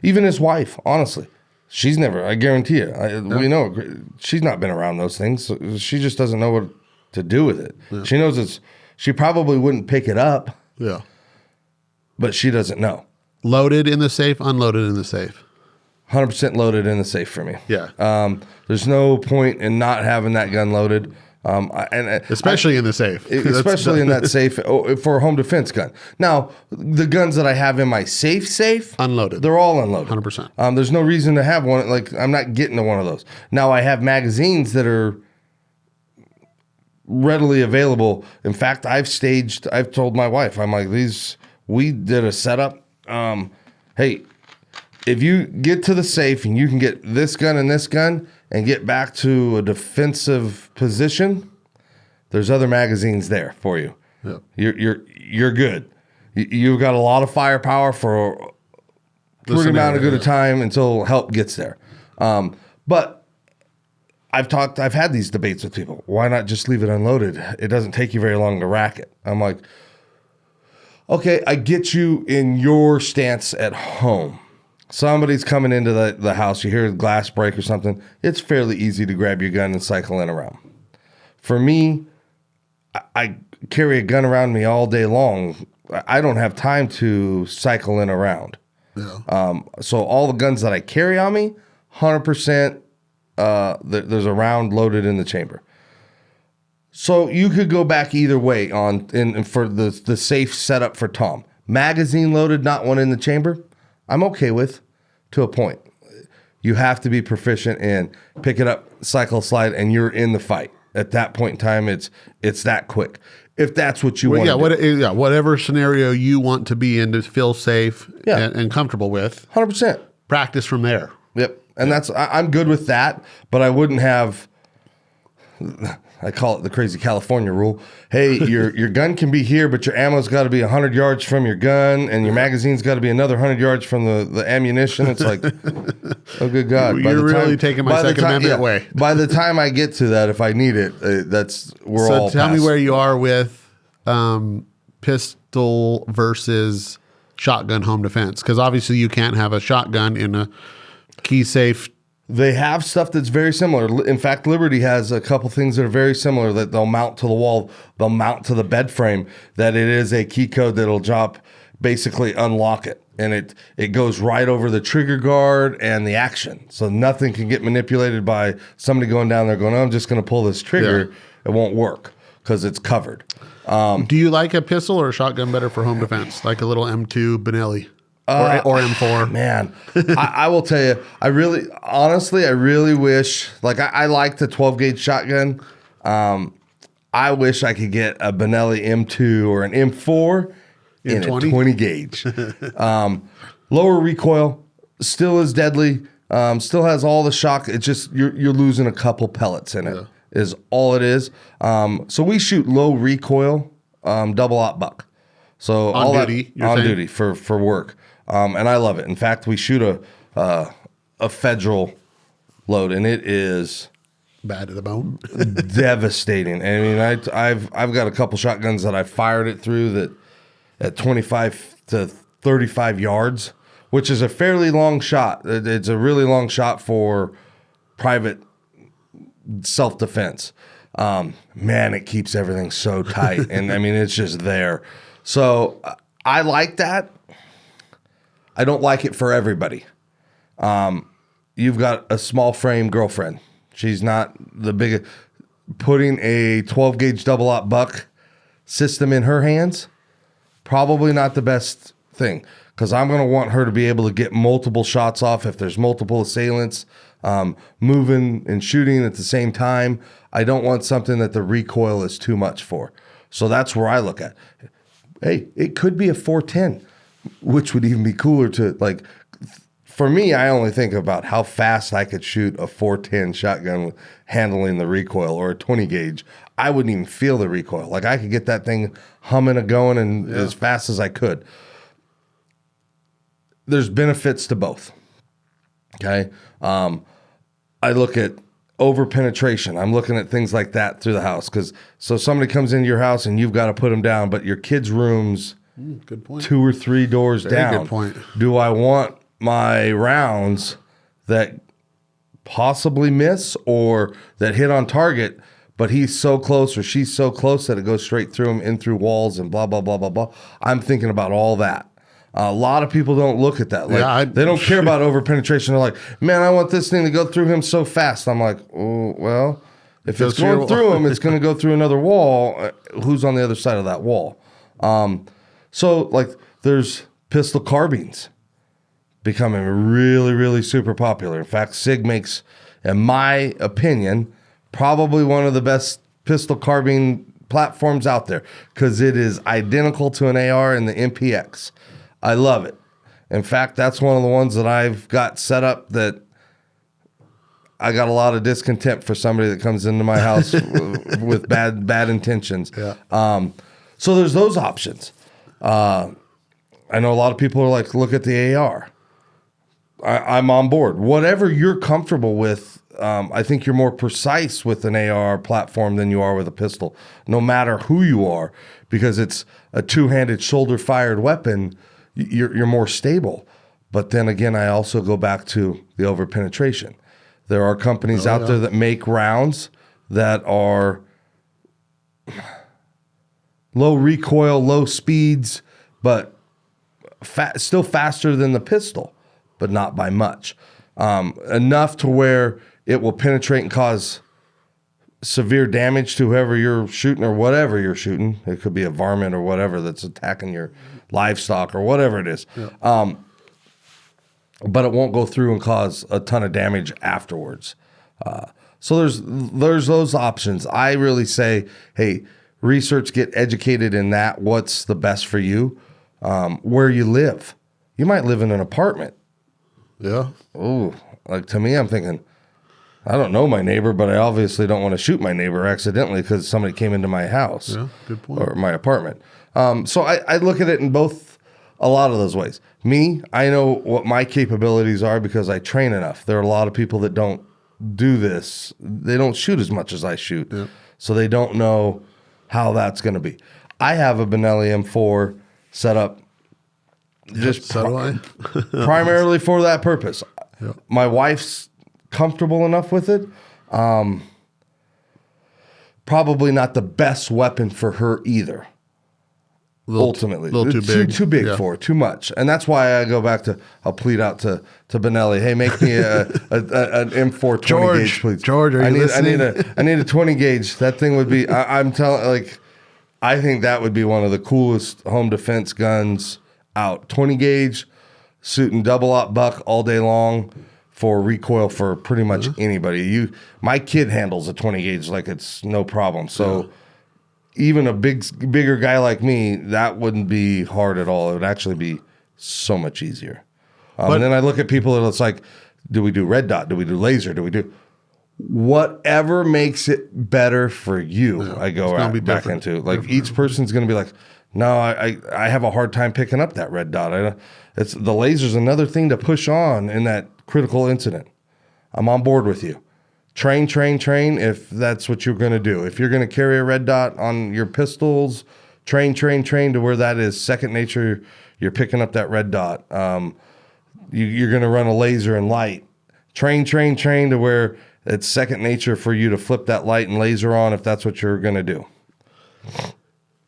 even his wife, honestly. She's never, I guarantee you, we know, she's not been around those things. So she just doesn't know what to do with it. Yeah. She knows she probably wouldn't pick it up. Yeah. But she doesn't know. Loaded in the safe, unloaded in the safe. 100% loaded in the safe for me. Yeah. There's no point in not having that gun loaded. Especially in the safe. Especially in that safe for a home defense gun. Now, the guns that I have in my safe, unloaded. They're all unloaded. 100%. There's no reason to have one. Like, I'm not getting to one of those. Now, I have magazines that are readily available. In fact, I've told my wife, I'm like, we did a setup. Hey, if you get to the safe and you can get this gun and get back to a defensive position, there's other magazines there for you. Yep. You're good. You've got a lot of firepower for a pretty amount of good a time until help gets there. But I've had these debates with people. Why not just leave it unloaded? It doesn't take you very long to rack it. I'm like, okay, I get you in your stance at home. Somebody's coming into the house, you hear a glass break or something, it's fairly easy to grab your gun and cycle in around. For me, I carry a gun around me all day long. I don't have time to cycle in around. Yeah. So all the guns that I carry on me, 100%, there's a round loaded in the chamber. So you could go back either way for the safe setup for Tom. Magazine loaded, not one in the chamber, I'm okay with, to a point. You have to be proficient in pick it up, cycle, slide, and you're in the fight. At that point in time, it's that quick. If that's what you want to do. Whatever scenario you want to be in to feel safe and comfortable with. 100%. Practice from there. Yep. And I'm good with that, but I wouldn't have... I call it the crazy California rule. Hey, your gun can be here, but your ammo's got to be 100 yards from your gun, and your magazine's got to be another 100 yards from the ammunition. It's like, oh, good God. You're really taking my Second Amendment away. By the time I get to that, if I need it, we're all tell past. me where you are with pistol versus shotgun home defense, because obviously you can't have a shotgun in a key safe. They have stuff that's very similar. In fact, Liberty has a couple things that are very similar that they'll mount to the wall, they'll mount to the bed frame, that it is a key code that'll basically unlock it. And it goes right over the trigger guard and the action. So nothing can get manipulated by somebody going down there going, oh, I'm just going to pull this trigger. Yeah. It won't work because it's covered. Do you like a pistol or a shotgun better for home defense? Like a little M2 Benelli? Or M4. Man, I will tell you, I really wish, like I like the 12 gauge shotgun. I wish I could get a Benelli M2 or an M4 in a 20 gauge. Lower recoil, still is deadly, still has all the shock. It's just, you're losing a couple pellets in it, is all it is. So we shoot low recoil, double aught buck. So on duty for work. And I love it. In fact, we shoot a federal load, and it is bad to the bone, devastating. I mean, I've got a couple shotguns that I fired it through that at 25 to 35 yards, which is a fairly long shot. It's a really long shot for private self-defense. Man, it keeps everything so tight, and I mean, it's just there. So I like that. I don't like it for everybody. You've got a small frame girlfriend. She's not the biggest. Putting a 12 gauge double aught buck system in her hands, probably not the best thing, because I'm going to want her to be able to get multiple shots off if there's multiple assailants moving and shooting at the same time. I don't want something that the recoil is too much for. So that's where I look at. Hey, it could be a 410. Which would even be cooler to, like, for me, I only think about how fast I could shoot a 410 shotgun with handling the recoil, or a 20 gauge. I wouldn't even feel the recoil. Like, I could get that thing humming and going and as fast as I could. There's benefits to both. Okay. I look at over penetration. I'm looking at things like that through the house. So somebody comes into your house and you've got to put them down, but your kid's room's good point. 2 or 3 doors down. Good point. Do I want my rounds that possibly miss or that hit on target, but he's so close or she's so close that it goes straight through him, in through walls and blah, blah, blah, blah, blah. I'm thinking about all that. A lot of people don't look at that. Like, they don't care about over penetration. They're like, man, I want this thing to go through him so fast. I'm like, oh, well, if it's going through him, it's going to go through another wall. Who's on the other side of that wall? So like there's pistol carbines becoming really, really super popular. In fact, SIG makes, in my opinion, probably one of the best pistol carbine platforms out there because it is identical to an AR and the MPX. I love it. In fact, that's one of the ones that I've got set up that I got a lot of discontent for somebody that comes into my house with bad intentions. Yeah. So there's those options. I know a lot of people are like, look at the AR. I'm on board. Whatever you're comfortable with, I think you're more precise with an AR platform than you are with a pistol, no matter who you are, because it's a two-handed shoulder-fired weapon. You're more stable. But then again, I also go back to the over-penetration. There are companies out there that make rounds that are low recoil, low speeds, but still faster than the pistol, but not by much. Enough to where it will penetrate and cause severe damage to whoever you're shooting or whatever you're shooting. It could be a varmint or whatever that's attacking your livestock or whatever it is. Yeah. But it won't go through and cause a ton of damage afterwards. So there's those options. I really say, hey, research, get educated in that. What's the best for you? Where you live. You might live in an apartment. Yeah. Oh, like to me, I'm thinking, I don't know my neighbor, but I obviously don't want to shoot my neighbor accidentally because somebody came into my house. Yeah, good point. Or my apartment. So I look at it in a lot of those ways. Me, I know what my capabilities are because I train enough. There are a lot of people that don't do this. They don't shoot as much as I shoot. Yeah. So they don't know how that's going to be. I have a Benelli M4 set up just primarily for that purpose. Yep. My wife's comfortable enough with it. Probably not the best weapon for her either. Ultimately, a little too big for her, too much, and that's why I go back to. I'll plead out to Benelli. Hey, make me an M4 20 gauge, please. George, are you listening? I need a 20 gauge. That thing would be. I'm telling, like, I think that would be one of the coolest home defense guns out. 20 gauge, shooting double aught buck all day long for recoil for pretty much anybody. My kid handles a 20 gauge like it's no problem. So. Yeah. Even a bigger guy like me, that wouldn't be hard at all. It would actually be so much easier. And then I look at people and it's like, do we do red dot? Do we do laser? Do we do whatever makes it better for you? Yeah, I go back into like each person's going to be like, no, I have a hard time picking up that red dot. It's the laser's another thing to push on in that critical incident. I'm on board with you. Train if that's what you're going to do. If you're going to carry a red dot on your pistols, train to where that is second nature. You're picking up that red dot. You're going to run a laser and light. Train to where it's second nature for you to flip that light and laser on if that's what you're going to do.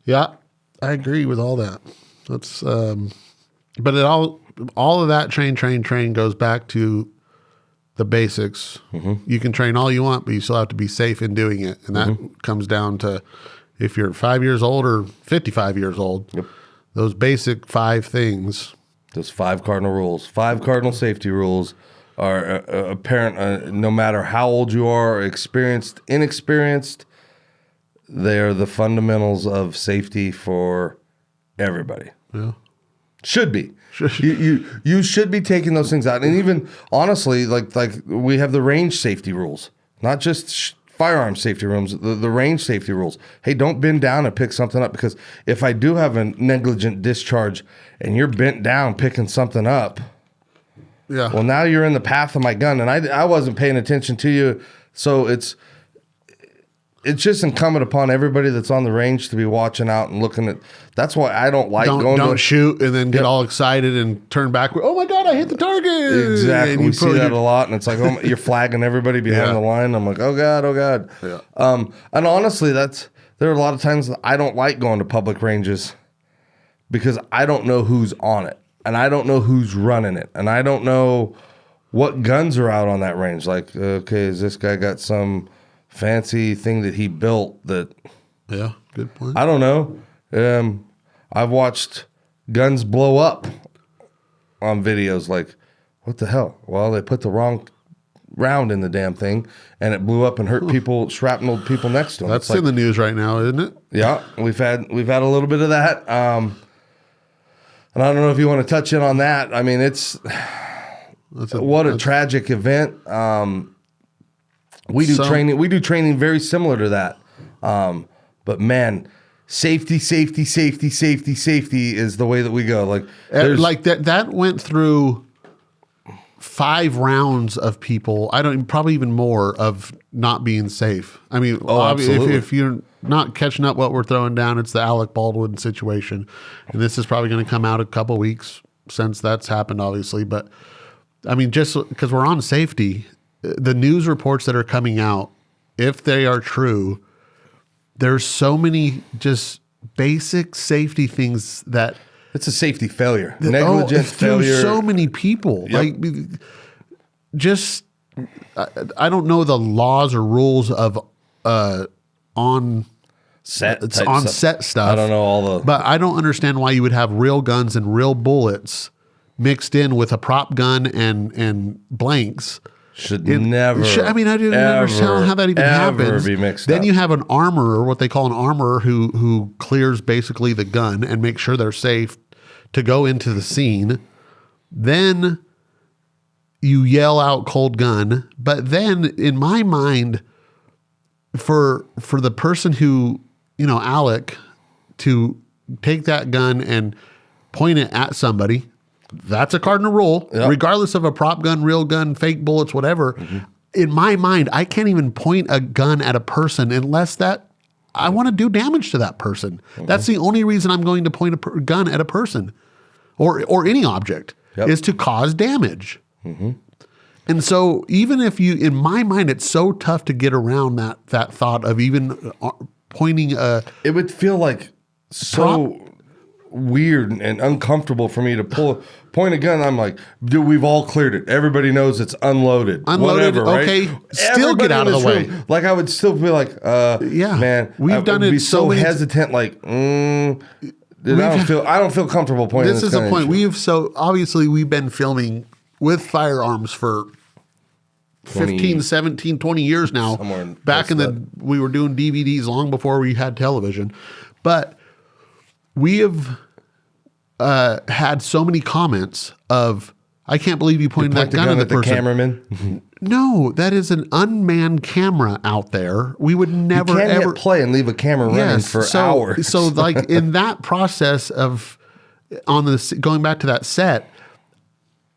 Yeah, I agree with all that. That's but it all of that train goes back to the basics. Mm-hmm. You can train all you want, but you still have to be safe in doing it. And that comes down to if you're 5 years old or 55 years old, those basic 5 things. Those 5 cardinal rules, 5 cardinal safety rules are apparent no matter how old you are, experienced, inexperienced. They're the fundamentals of safety for everybody. Yeah. Should be. You should be taking those things out. And even honestly, like we have the range safety rules, not just firearm safety rules, the range safety rules. Hey, don't bend down and pick something up, because if I do have a negligent discharge and you're bent down picking something up, Yeah. Well, now you're in the path of my gun, and I wasn't paying attention to you. So it's just incumbent upon everybody that's on the range to be watching out and looking at. That's why I don't like going. Don't shoot and then get all excited and turn back. Oh my God! I hit the target. Exactly. And We see that a lot, and it's like, oh, you're flagging everybody behind the line. I'm like, oh God, oh God. Yeah. And honestly, there are a lot of times that I don't like going to public ranges because I don't know who's on it, and I don't know who's running it, and I don't know what guns are out on that range. Like, okay, is this guy got some fancy thing that he built that? Yeah, good point. I don't know. I've watched guns blow up on videos. Like, what the hell? Well, they put the wrong round in the damn thing, and it blew up and hurt people, shrapneled people next to them. That's in the news right now, isn't it? Yeah, we've had a little bit of that. And I don't know if you want to touch in on that. I mean, what a tragic event. We do training very similar to that. But man, safety is the way that we go. Like that went through 5 rounds of people. Probably even more of not being safe. I mean, absolutely. if you're not catching up what we're throwing down, it's the Alec Baldwin situation. And this is probably going to come out a couple weeks since that's happened, obviously. But I mean, just because we're on safety, the news reports that are coming out, if they are true, there's so many just basic safety things that it's a safety failure, negligent failure. So many people, Yep. I don't know the laws or rules of on set stuff. I don't know all the, but I don't understand why you would have real guns and real bullets mixed in with a prop gun and blanks. I didn't understand how that even happens. Be mixed then up. you have an armorer, what they call an armorer, who clears basically the gun and makes sure they're safe to go into the scene. Then you yell out cold gun. But then in my mind, for the person who, Alec, to take that gun and point it at somebody, that's a cardinal rule, regardless of a prop gun, real gun, fake bullets, whatever. Mm-hmm. In my mind, I can't even point a gun at a person unless I want to do damage to that person. Mm-hmm. That's the only reason I'm going to point a gun at a person or any object is to cause damage. Mm-hmm. And so even if in my mind, it's so tough to get around that thought of even pointing it would feel like so weird and uncomfortable for me to point a gun. I'm like, dude, we've all cleared it. Everybody knows it's unloaded. Whatever, okay. Right? Still get out of the way. Like I would still be like, man, we've done it. Be so hesitant. Like, I don't feel comfortable pointing. This is the point. Obviously we've been filming with firearms for 15, 17, 20 years now. Back we were doing DVDs long before we had television, but we have had so many comments of, I can't believe you pointed that gun at the person. Cameraman. No, that is an unmanned camera out there. We would never you can't ever hit play and leave a camera running for hours. So like in that process of going back to that set,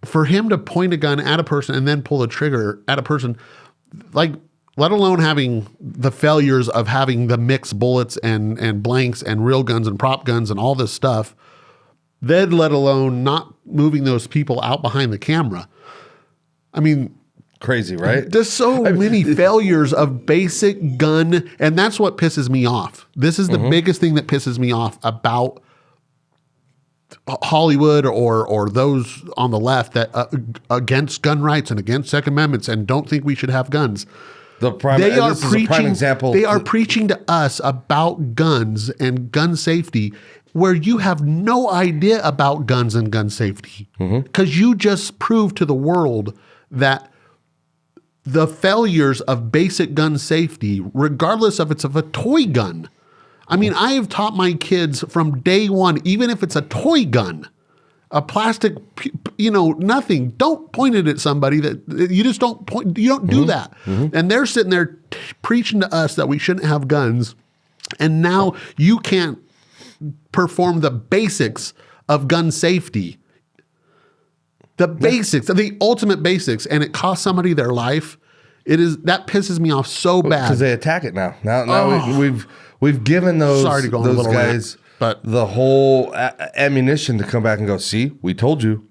for him to point a gun at a person and then pull the trigger at a person, like, let alone having the failures of having the mixed bullets and blanks and real guns and prop guns and all this stuff, then let alone not moving those people out behind the camera. I mean, crazy, right? There's so many failures of basic gun, and that's what pisses me off. This is the biggest thing that pisses me off about Hollywood or those on the left that against gun rights and against Second Amendments and don't think we should have guns. They are preaching to us about guns and gun safety where you have no idea about guns and gun safety because you just proved to the world that the failures of basic gun safety, regardless of it's of a toy gun. I mean, I have taught my kids from day one, even if it's a toy gun, a plastic, nothing. Don't point it at somebody that you just don't point. You don't do that. Mm-hmm. And they're sitting there preaching to us that we shouldn't have guns. And now you can't perform the basics of gun safety. The basics, the ultimate basics, and it costs somebody their life. That pisses me off so bad because they attack it now. Now we've given those guys but the whole ammunition to come back and go. See, we told you,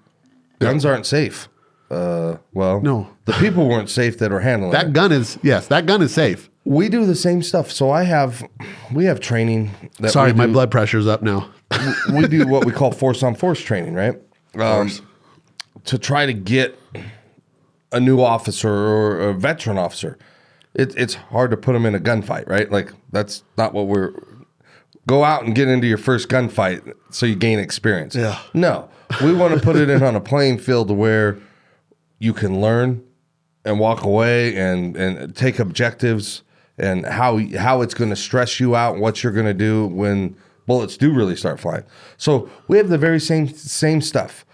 guns aren't safe. No, the people weren't safe that are handling that it. gun is safe. We do the same stuff. So we have training. My blood pressure's up now. We do what we call force on force training, right? To try to get a new officer or a veteran officer. It's hard to put them in a gunfight, right? Like that's not what go out and get into your first gunfight so you gain experience. Yeah. No, we want to put it in on a playing field where you can learn and walk away and take objectives and how it's going to stress you out and what you're going to do when bullets do really start flying. So we have the very same stuff.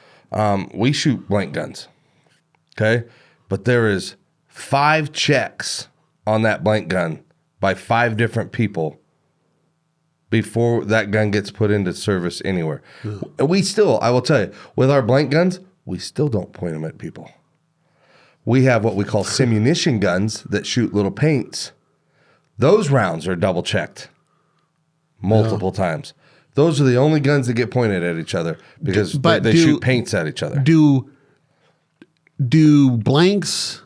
We shoot blank guns, okay? But there is 5 checks on that blank gun by 5 different people before that gun gets put into service anywhere. We still, I will tell you, with our blank guns, we still don't point them at people. We have what we call simunition guns that shoot little paints. Those rounds are double checked multiple times. Those are the only guns that get pointed at each other because they shoot paints at each other. Do blanks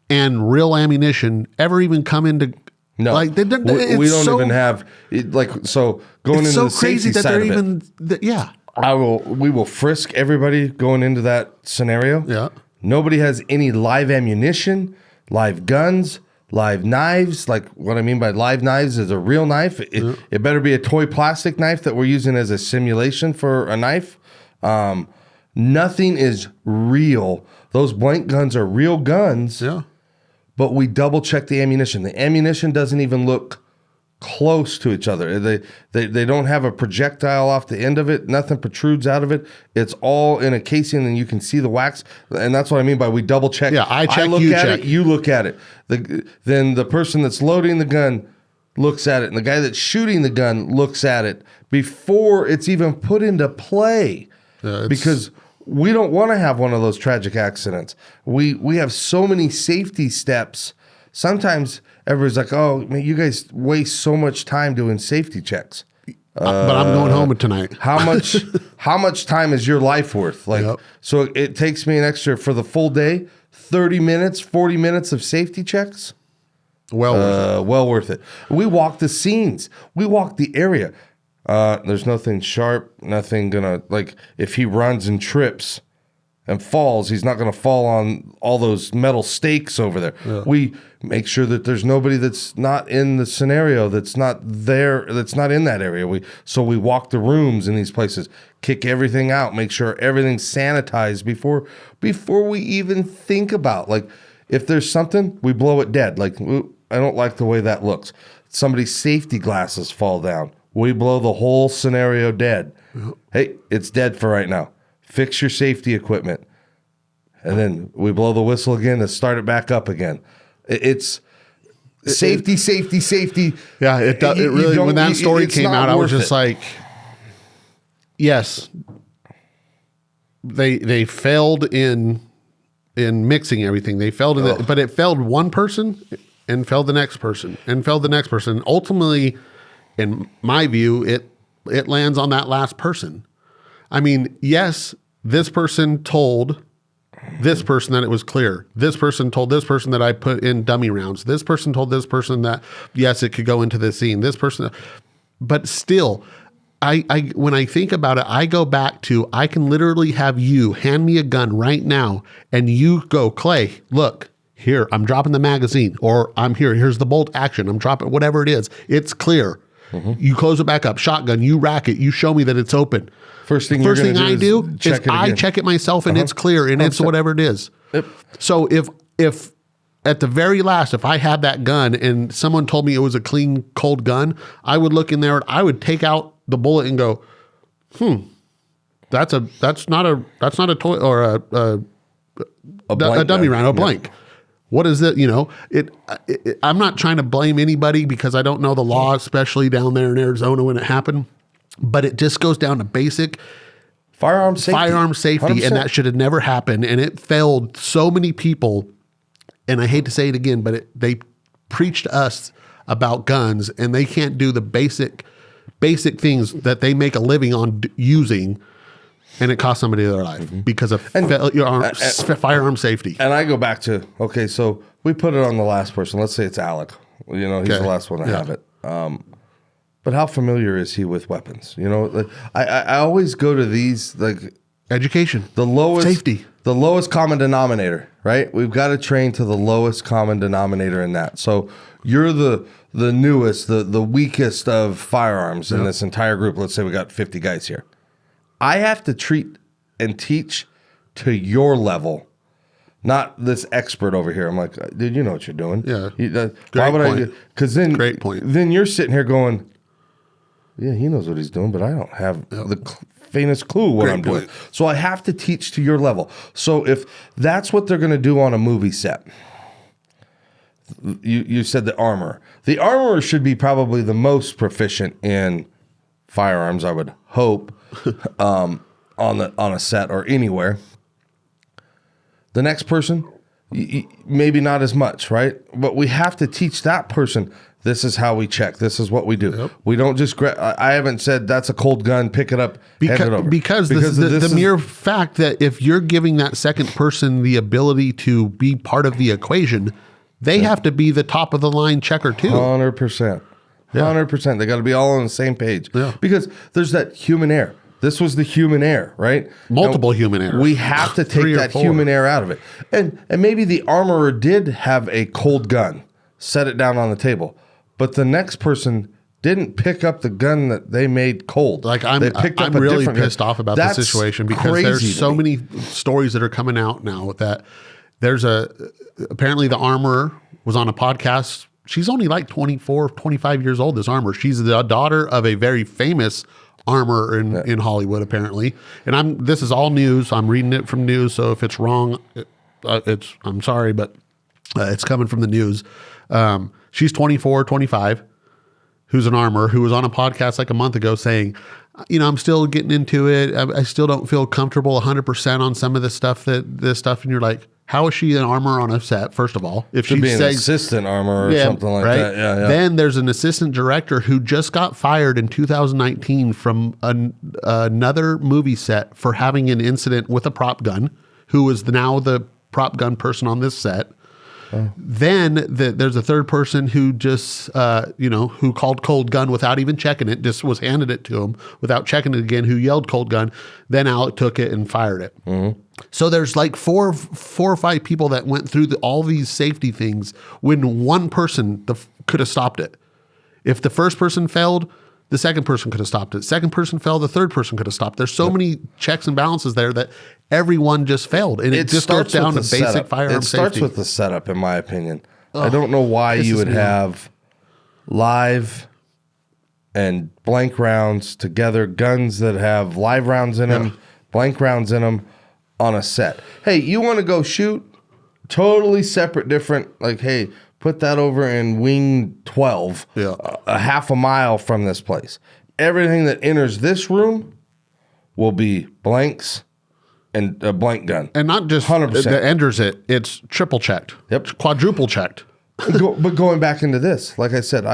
and real ammunition ever even come into? No, like we don't even have it. Like so, going into so the safety crazy that side they're of even. it, we will frisk everybody going into that scenario. Yeah. Nobody has any live ammunition, live guns, live knives. Like what I mean by live knives is a real knife. It better be a toy plastic knife that we're using as a simulation for a knife. Nothing is real. Those blank guns are real guns. Yeah. But we double check the ammunition. The ammunition doesn't even look close to each other. They don't have a projectile off the end of it. Nothing protrudes out of it. It's all in a casing, and you can see the wax. And that's what I mean by we double check. Yeah, I check, look you at check. it, you look at it. Then the person that's loading the gun looks at it, and the guy that's shooting the gun looks at it before it's even put into play. Because we don't want to have one of those tragic accidents. We have so many safety steps. Sometimes everybody's like, "Oh, man, you guys waste so much time doing safety checks." But I'm going home tonight. How much time is your life worth? Like, so it takes me an extra for the full day, 30 minutes, 40 minutes of safety checks. Well worth it. We walk the scenes. We walk the area. There's nothing sharp, nothing gonna, like, if he runs and trips and falls, he's not gonna fall on all those metal stakes over there. Yeah. We make sure that there's nobody that's not in the scenario, that's not there, that's not in that area. So we walk the rooms in these places, kick everything out, make sure everything's sanitized before we even think about, like, if there's something, we blow it dead. Like, I don't like the way that looks. Somebody's safety glasses fall down. We blow the whole scenario dead. Yep. Hey, it's dead for right now. Fix your safety equipment. And then we blow the whistle again and start it back up again. It's safety. Yeah, it really, when that story came out, I was just like, yes, they failed in mixing everything. They failed in that, but it failed one person and failed the next person and failed the next person. Ultimately, in my view, it lands on that last person. I mean, yes, this person told this person that it was clear. This person told this person that I put in dummy rounds. This person told this person that, yes, it could go into this scene. This person, but still, I when I think about it, I go back to, I can literally have you hand me a gun right now and you go, Clay, look, here, I'm dropping the magazine, or here's the bolt action. I'm dropping whatever it is. It's clear. Mm-hmm. You close it back up, shotgun, you rack it, you show me that it's open. First thing I do is I check it myself and it's clear and it's whatever it is. Yep. So if at the very last, if I had that gun and someone told me it was a clean, cold gun, I would look in there and I would take out the bullet and go, that's not a toy or a dummy round, a blank. Yeah. What is it? You know, I'm not trying to blame anybody because I don't know the law, especially down there in Arizona when it happened. But it just goes down to basic Firearm safety. 100%. And that should have never happened. And it failed so many people. And I hate to say it again, but they preach to us about guns, and they can't do the basic things that they make a living on using, and it costs somebody their life because of firearm safety. And I go back to, okay, so we put it on the last person. Let's say it's Alec. You know, he's the last one to have it. But how familiar is he with weapons? You know, like, I always go to these, like, education, the lowest safety, the lowest common denominator, right? We've got to train to the lowest common denominator in that. So you're the newest, the weakest of firearms in this entire group. Let's say we got 50 guys here. I have to treat and teach to your level, not this expert over here. I'm like, dude, you know what you're doing. Yeah. Why would I do? Because then, great point. Then you're sitting here going, yeah, he knows what he's doing, but I don't have the faintest clue what I'm doing. So I have to teach to your level. So if that's what they're going to do on a movie set, you said the armorer. The armorer should be probably the most proficient in firearms, I would hope, on a set or anywhere. The next person, maybe not as much, right? But we have to teach that person, this is how we check. This is what we do. Yep. We don't just I haven't said that's a cold gun, pick it up, hand it over. Because the mere fact that if you're giving that second person the ability to be part of the equation, they have to be the top of the line checker too. 100%. 100%. They got to be all on the same page. Yeah. Because there's that human error. This was the human error, right? Multiple human errors. We have to take that human error out of it. And maybe the armorer did have a cold gun, set it down on the table, but the next person didn't pick up the gun that they made cold. Like I'm really pissed off about the situation because there's so many stories that are coming out now that there's apparently the armorer was on a podcast. She's only like 24, 25 years old, this armorer. She's the daughter of a very famous armorer in Hollywood, apparently. And this is all news. I'm reading it from news. So if it's wrong, I'm sorry, but it's coming from the news. She's 24, 25, who's an armorer, who was on a podcast like a month ago saying, I'm still getting into it. I still don't feel comfortable 100% on some of this stuff. And you're like, how is she an armorer on a set, first of all? If she's an assistant armorer or something like that. Yeah. Then there's an assistant director who just got fired in 2019 from another movie set for having an incident with a prop gun, who is now the prop gun person on this set. Oh. Then there's a third person who just, who called cold gun without even checking it, just was handed it to him without checking it again, who yelled cold gun. Then Alec took it and fired it. Mm-hmm. So there's like four or five people that went through all these safety things when one person could have stopped it. If the first person failed, the second person could have stopped it. Second person failed, the third person could have stopped. There's so many checks and balances there that everyone just failed. And it just goes down to basic firearm safety. It starts with the setup, in my opinion. I don't know why you would have live and blank rounds together, guns that have live rounds in them, blank rounds in them on a set. Hey, you want to go shoot? Totally separate, different. Like, hey, put that over in wing 12, a half a mile from this place. Everything that enters this room will be blanks and a blank gun. And not just 100%. That enters it, it's triple checked. Yep. It's quadruple checked. But going back into this, like I said,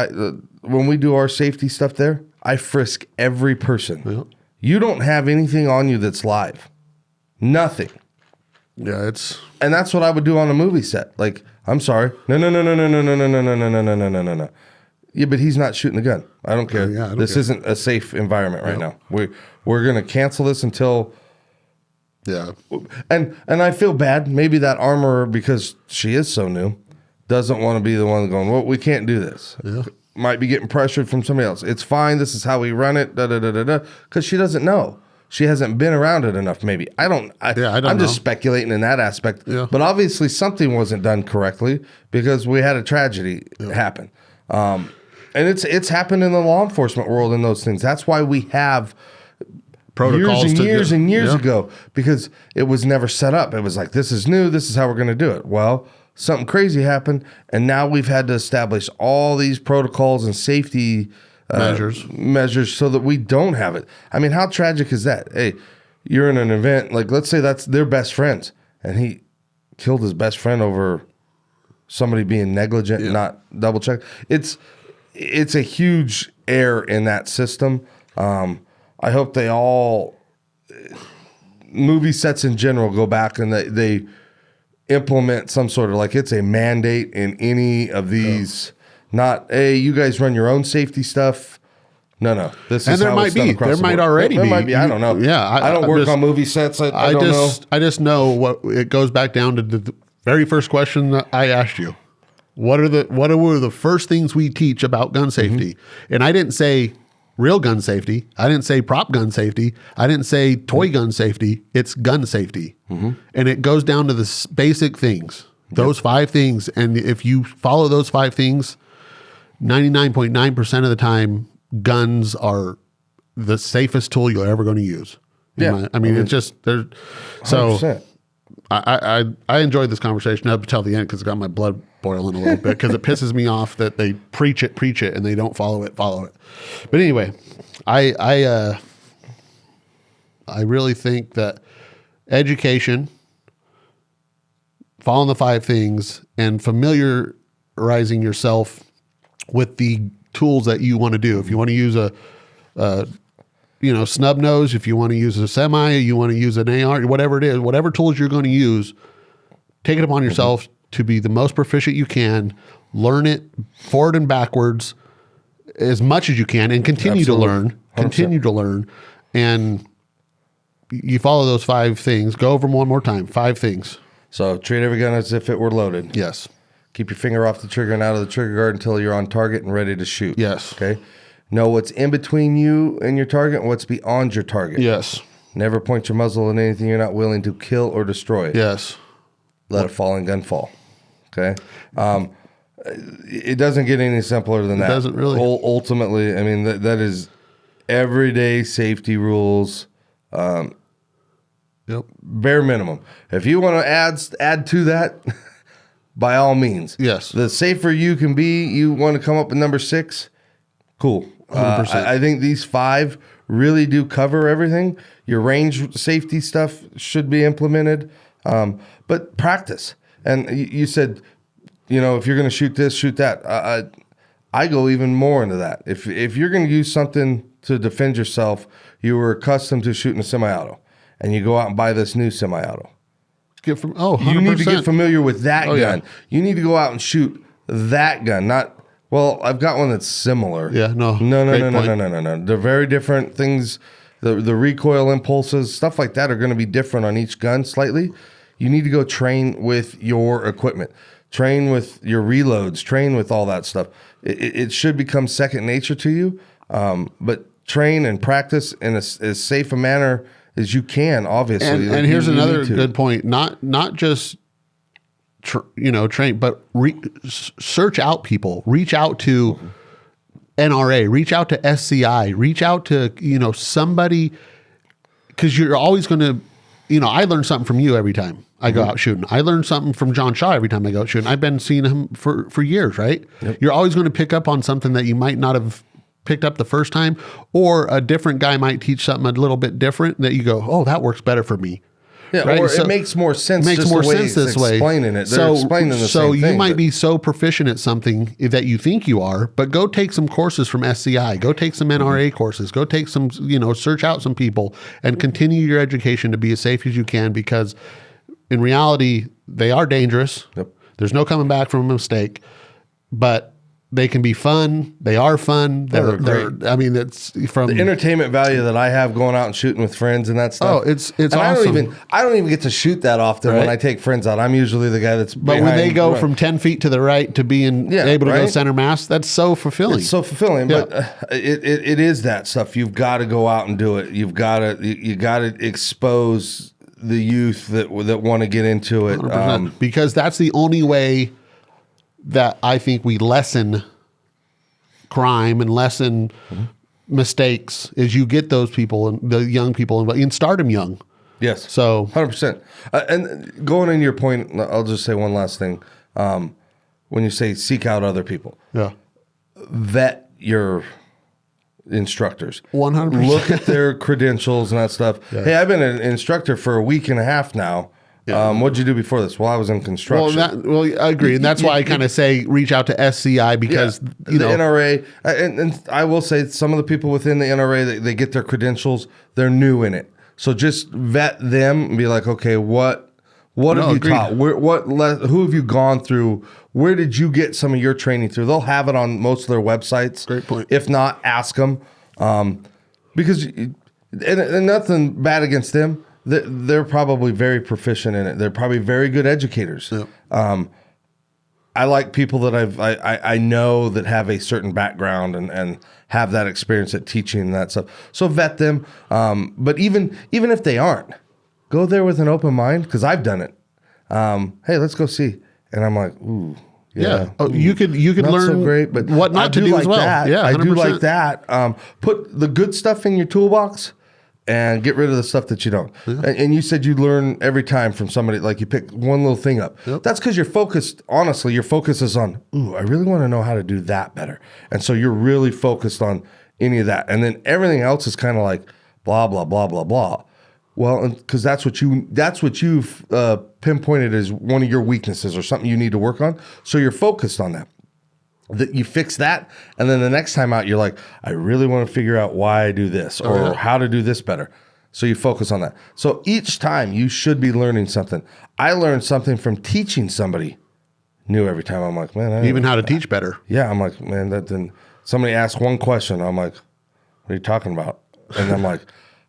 when we do our safety stuff there, I frisk every person. Yep. You don't have anything on you that's live. Nothing. Yeah, and that's what I would do on a movie set. Like, I'm sorry. No. Yeah, but he's not shooting the gun. I don't care. This isn't a safe environment right now. We're gonna cancel this until. Yeah. And I feel bad. Maybe that armorer, because she is so new, doesn't want to be the one going, well, we can't do this. Yeah. Might be getting pressured from somebody else. It's fine. This is how we run it. Because she doesn't know. She hasn't been around it enough, maybe. I'm just speculating in that aspect. Yeah. But obviously something wasn't done correctly because we had a tragedy happen. And it's happened in the law enforcement world and those things. That's why we have protocols years and years ago, because it was never set up. It was like, this is new. This is how we're going to do it. Well, something crazy happened, and now we've had to establish all these protocols and safety measures so that we don't have it. I mean, how tragic is that? Hey, you're in an event, like let's say that's their best friends, and he killed his best friend over somebody being negligent and not double check. It's a huge error in that system. I hope they all, movie sets in general, go back and they implement some sort of, like, it's a mandate in any of these. Not, hey, you guys run your own safety stuff. No. This is there how might it's done be. across There the might board. already There be. might be. I don't know. Yeah, I don't work on movie sets. I don't know. I just know what it goes back down to the very first question that I asked you. What were the first things we teach about gun safety? And I didn't say real gun safety. I didn't say prop gun safety. I didn't say toy gun safety. It's gun safety. And it goes down to the basic things. Those 5 things. And if you follow those 5 things, 99.9% of the time, guns are the safest tool you're ever going to use. I mean, it's just there. So 100%. I enjoyed this conversation up until the end because it got my blood boiling a little bit because it pisses me off that they preach it, and they don't follow it. But anyway, I really think that education, following the 5 things, and familiarizing yourself with the tools that you want to do. If you want to use a snub nose, if you want to use a semi, you want to use an AR, whatever it is, whatever tools you're going to use, take it upon yourself to be the most proficient you can, learn it forward and backwards as much as you can, and continue to learn, 100%. And you follow those 5 things. Go over them one more time. 5 things. So treat every gun as if it were loaded. Yes. Keep your finger off the trigger and out of the trigger guard until you're on target and ready to shoot. Yes. Okay. Know what's in between you and your target and what's beyond your target. Yes. Never point your muzzle at anything you're not willing to kill or destroy. Yes. Let a falling gun fall. Okay. It doesn't get any simpler than that. It doesn't really. Ultimately, I mean, that is everyday safety rules. Bare minimum. If you want to add to that, by all means. Yes. The safer you can be, you want to come up with number 6, cool. 100%. I think these 5 really do cover everything. Your range safety stuff should be implemented, but practice. And you said, if you're going to shoot this, shoot that. I go even more into that. If you're going to use something to defend yourself, you were accustomed to shooting a semi-auto, and you go out and buy this new semi-auto. 100%. You need to get familiar with that gun. Yeah. You need to go out and shoot that gun, not, well, I've got one that's similar. Yeah, no. No. They're very different things. The recoil impulses, stuff like that are going to be different on each gun slightly. You need to go train with your equipment, train with your reloads, train with all that stuff. It should become second nature to you, but train and practice in as safe a manner as you can, obviously. And here's another good point. Not just train, but search out people. Reach out to NRA. Reach out to SCI. Reach out to somebody, because you're always going to. I learn something from you every time I go out shooting. I learn something from John Shaw every time I go out shooting. I've been seeing him for years, right? Yep. You're always going to pick up on something that you might not have picked up the first time, or a different guy might teach something a little bit different that you go, oh, that works better for me. Yeah, right? Or it makes more sense. Makes more sense this way. Explaining it. They're explaining the same thing. So you might be so proficient at something that you think you are, but go take some courses from SCI. Go take some NRA courses. Go take some, search out some people and continue your education to be as safe as you can, because in reality, they are dangerous. Yep. There's no coming back from a mistake, but they can be fun. They are fun. They're great. I mean, it's from the entertainment value that I have going out and shooting with friends and that stuff. Oh, it's and awesome. I don't even get to shoot that often when I take friends out. I'm usually the guy that's. But when they go from 10 feet to the right to being able to go center mass, that's so fulfilling. It's so fulfilling. Yeah. But it is that stuff. You've got to go out and do it. You got to expose the youth that want to get into it, because that's the only way that I think we lessen crime and lessen mistakes, is you get those people and the young people and start them young. Yes. So 100%. And going into your point, I'll just say one last thing. When you say seek out other people, yeah, vet your instructors. 100%. Look at their credentials and that stuff. Yeah. Hey, I've been an instructor for a week and a half now. Yeah. What'd you do before this? Well, I was in construction. Well, I agree, and that's why I kind of say reach out to SCI because the NRA, and I will say some of the people within the NRA, they get their credentials. They're new in it, so just vet them and be like, okay, what have you taught? Who have you gone through? Where did you get some of your training through? They'll have it on most of their websites. Great point. If not, ask them, because and nothing bad against them. They're probably very proficient in it. They're probably very good educators. Yep. I like people that I know that have a certain background and have that experience at teaching and that stuff. So vet them. But even if they aren't, go there with an open mind, because I've done it. Hey, let's go see. And I'm like, ooh. Yeah. Oh, you could not learn so great, but what not to do like as well. That. Yeah, 100%. I do like that. Put the good stuff in your toolbox and get rid of the stuff that you don't. Yeah. And you said you learn every time from somebody, like you pick one little thing up. Yep. That's because you're focused, honestly, your focus is on, ooh, I really want to know how to do that better. And so you're really focused on any of that. And then everything else is kind of like blah, blah, blah, blah, blah. Well, because that's what you've pinpointed as one of your weaknesses or something you need to work on. So you're focused on that. That you fix that, and then the next time out, you're like, I really want to figure out why I do this or how to do this better. So you focus on that. So each time you should be learning something. I learned something from teaching somebody new every time. I'm like, man, even how to teach better. Yeah, I'm like, man, that then somebody asked one question. I'm like, what are you talking about? And I'm like,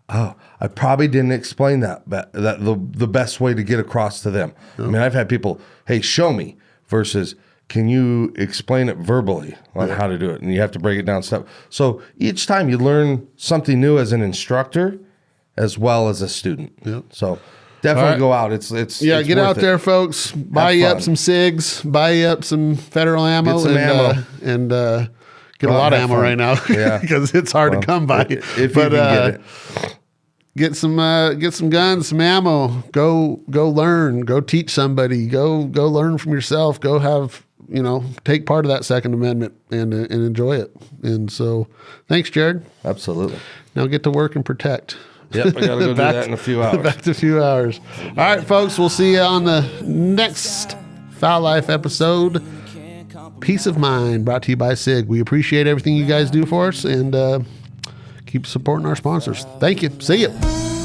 oh, I probably didn't explain that the best way to get across to them. I mean, I've had people, hey, show me, versus can you explain it verbally on how to do it? And you have to break it down step. So each time you learn something new as an instructor as well as a student. Yep. So definitely go out. It's get out there, folks. Buy you up some SIGs, buy you up some federal ammo, get some ammo. And get a lot of ammo right now because it's hard to come by. If you can get it. Get some guns, some ammo. Go learn. Go teach somebody. Go learn from yourself. Go have, take part of that Second Amendment and enjoy it. And so, thanks, Jared. Absolutely. Now get to work and protect. Yep, I gotta go do that in a few hours. Back to a few hours. All right, folks. We'll see you on the next Foul Life episode. Peace of Mind, brought to you by SIG. We appreciate everything you guys do for us, and keep supporting our sponsors. Thank you. See you.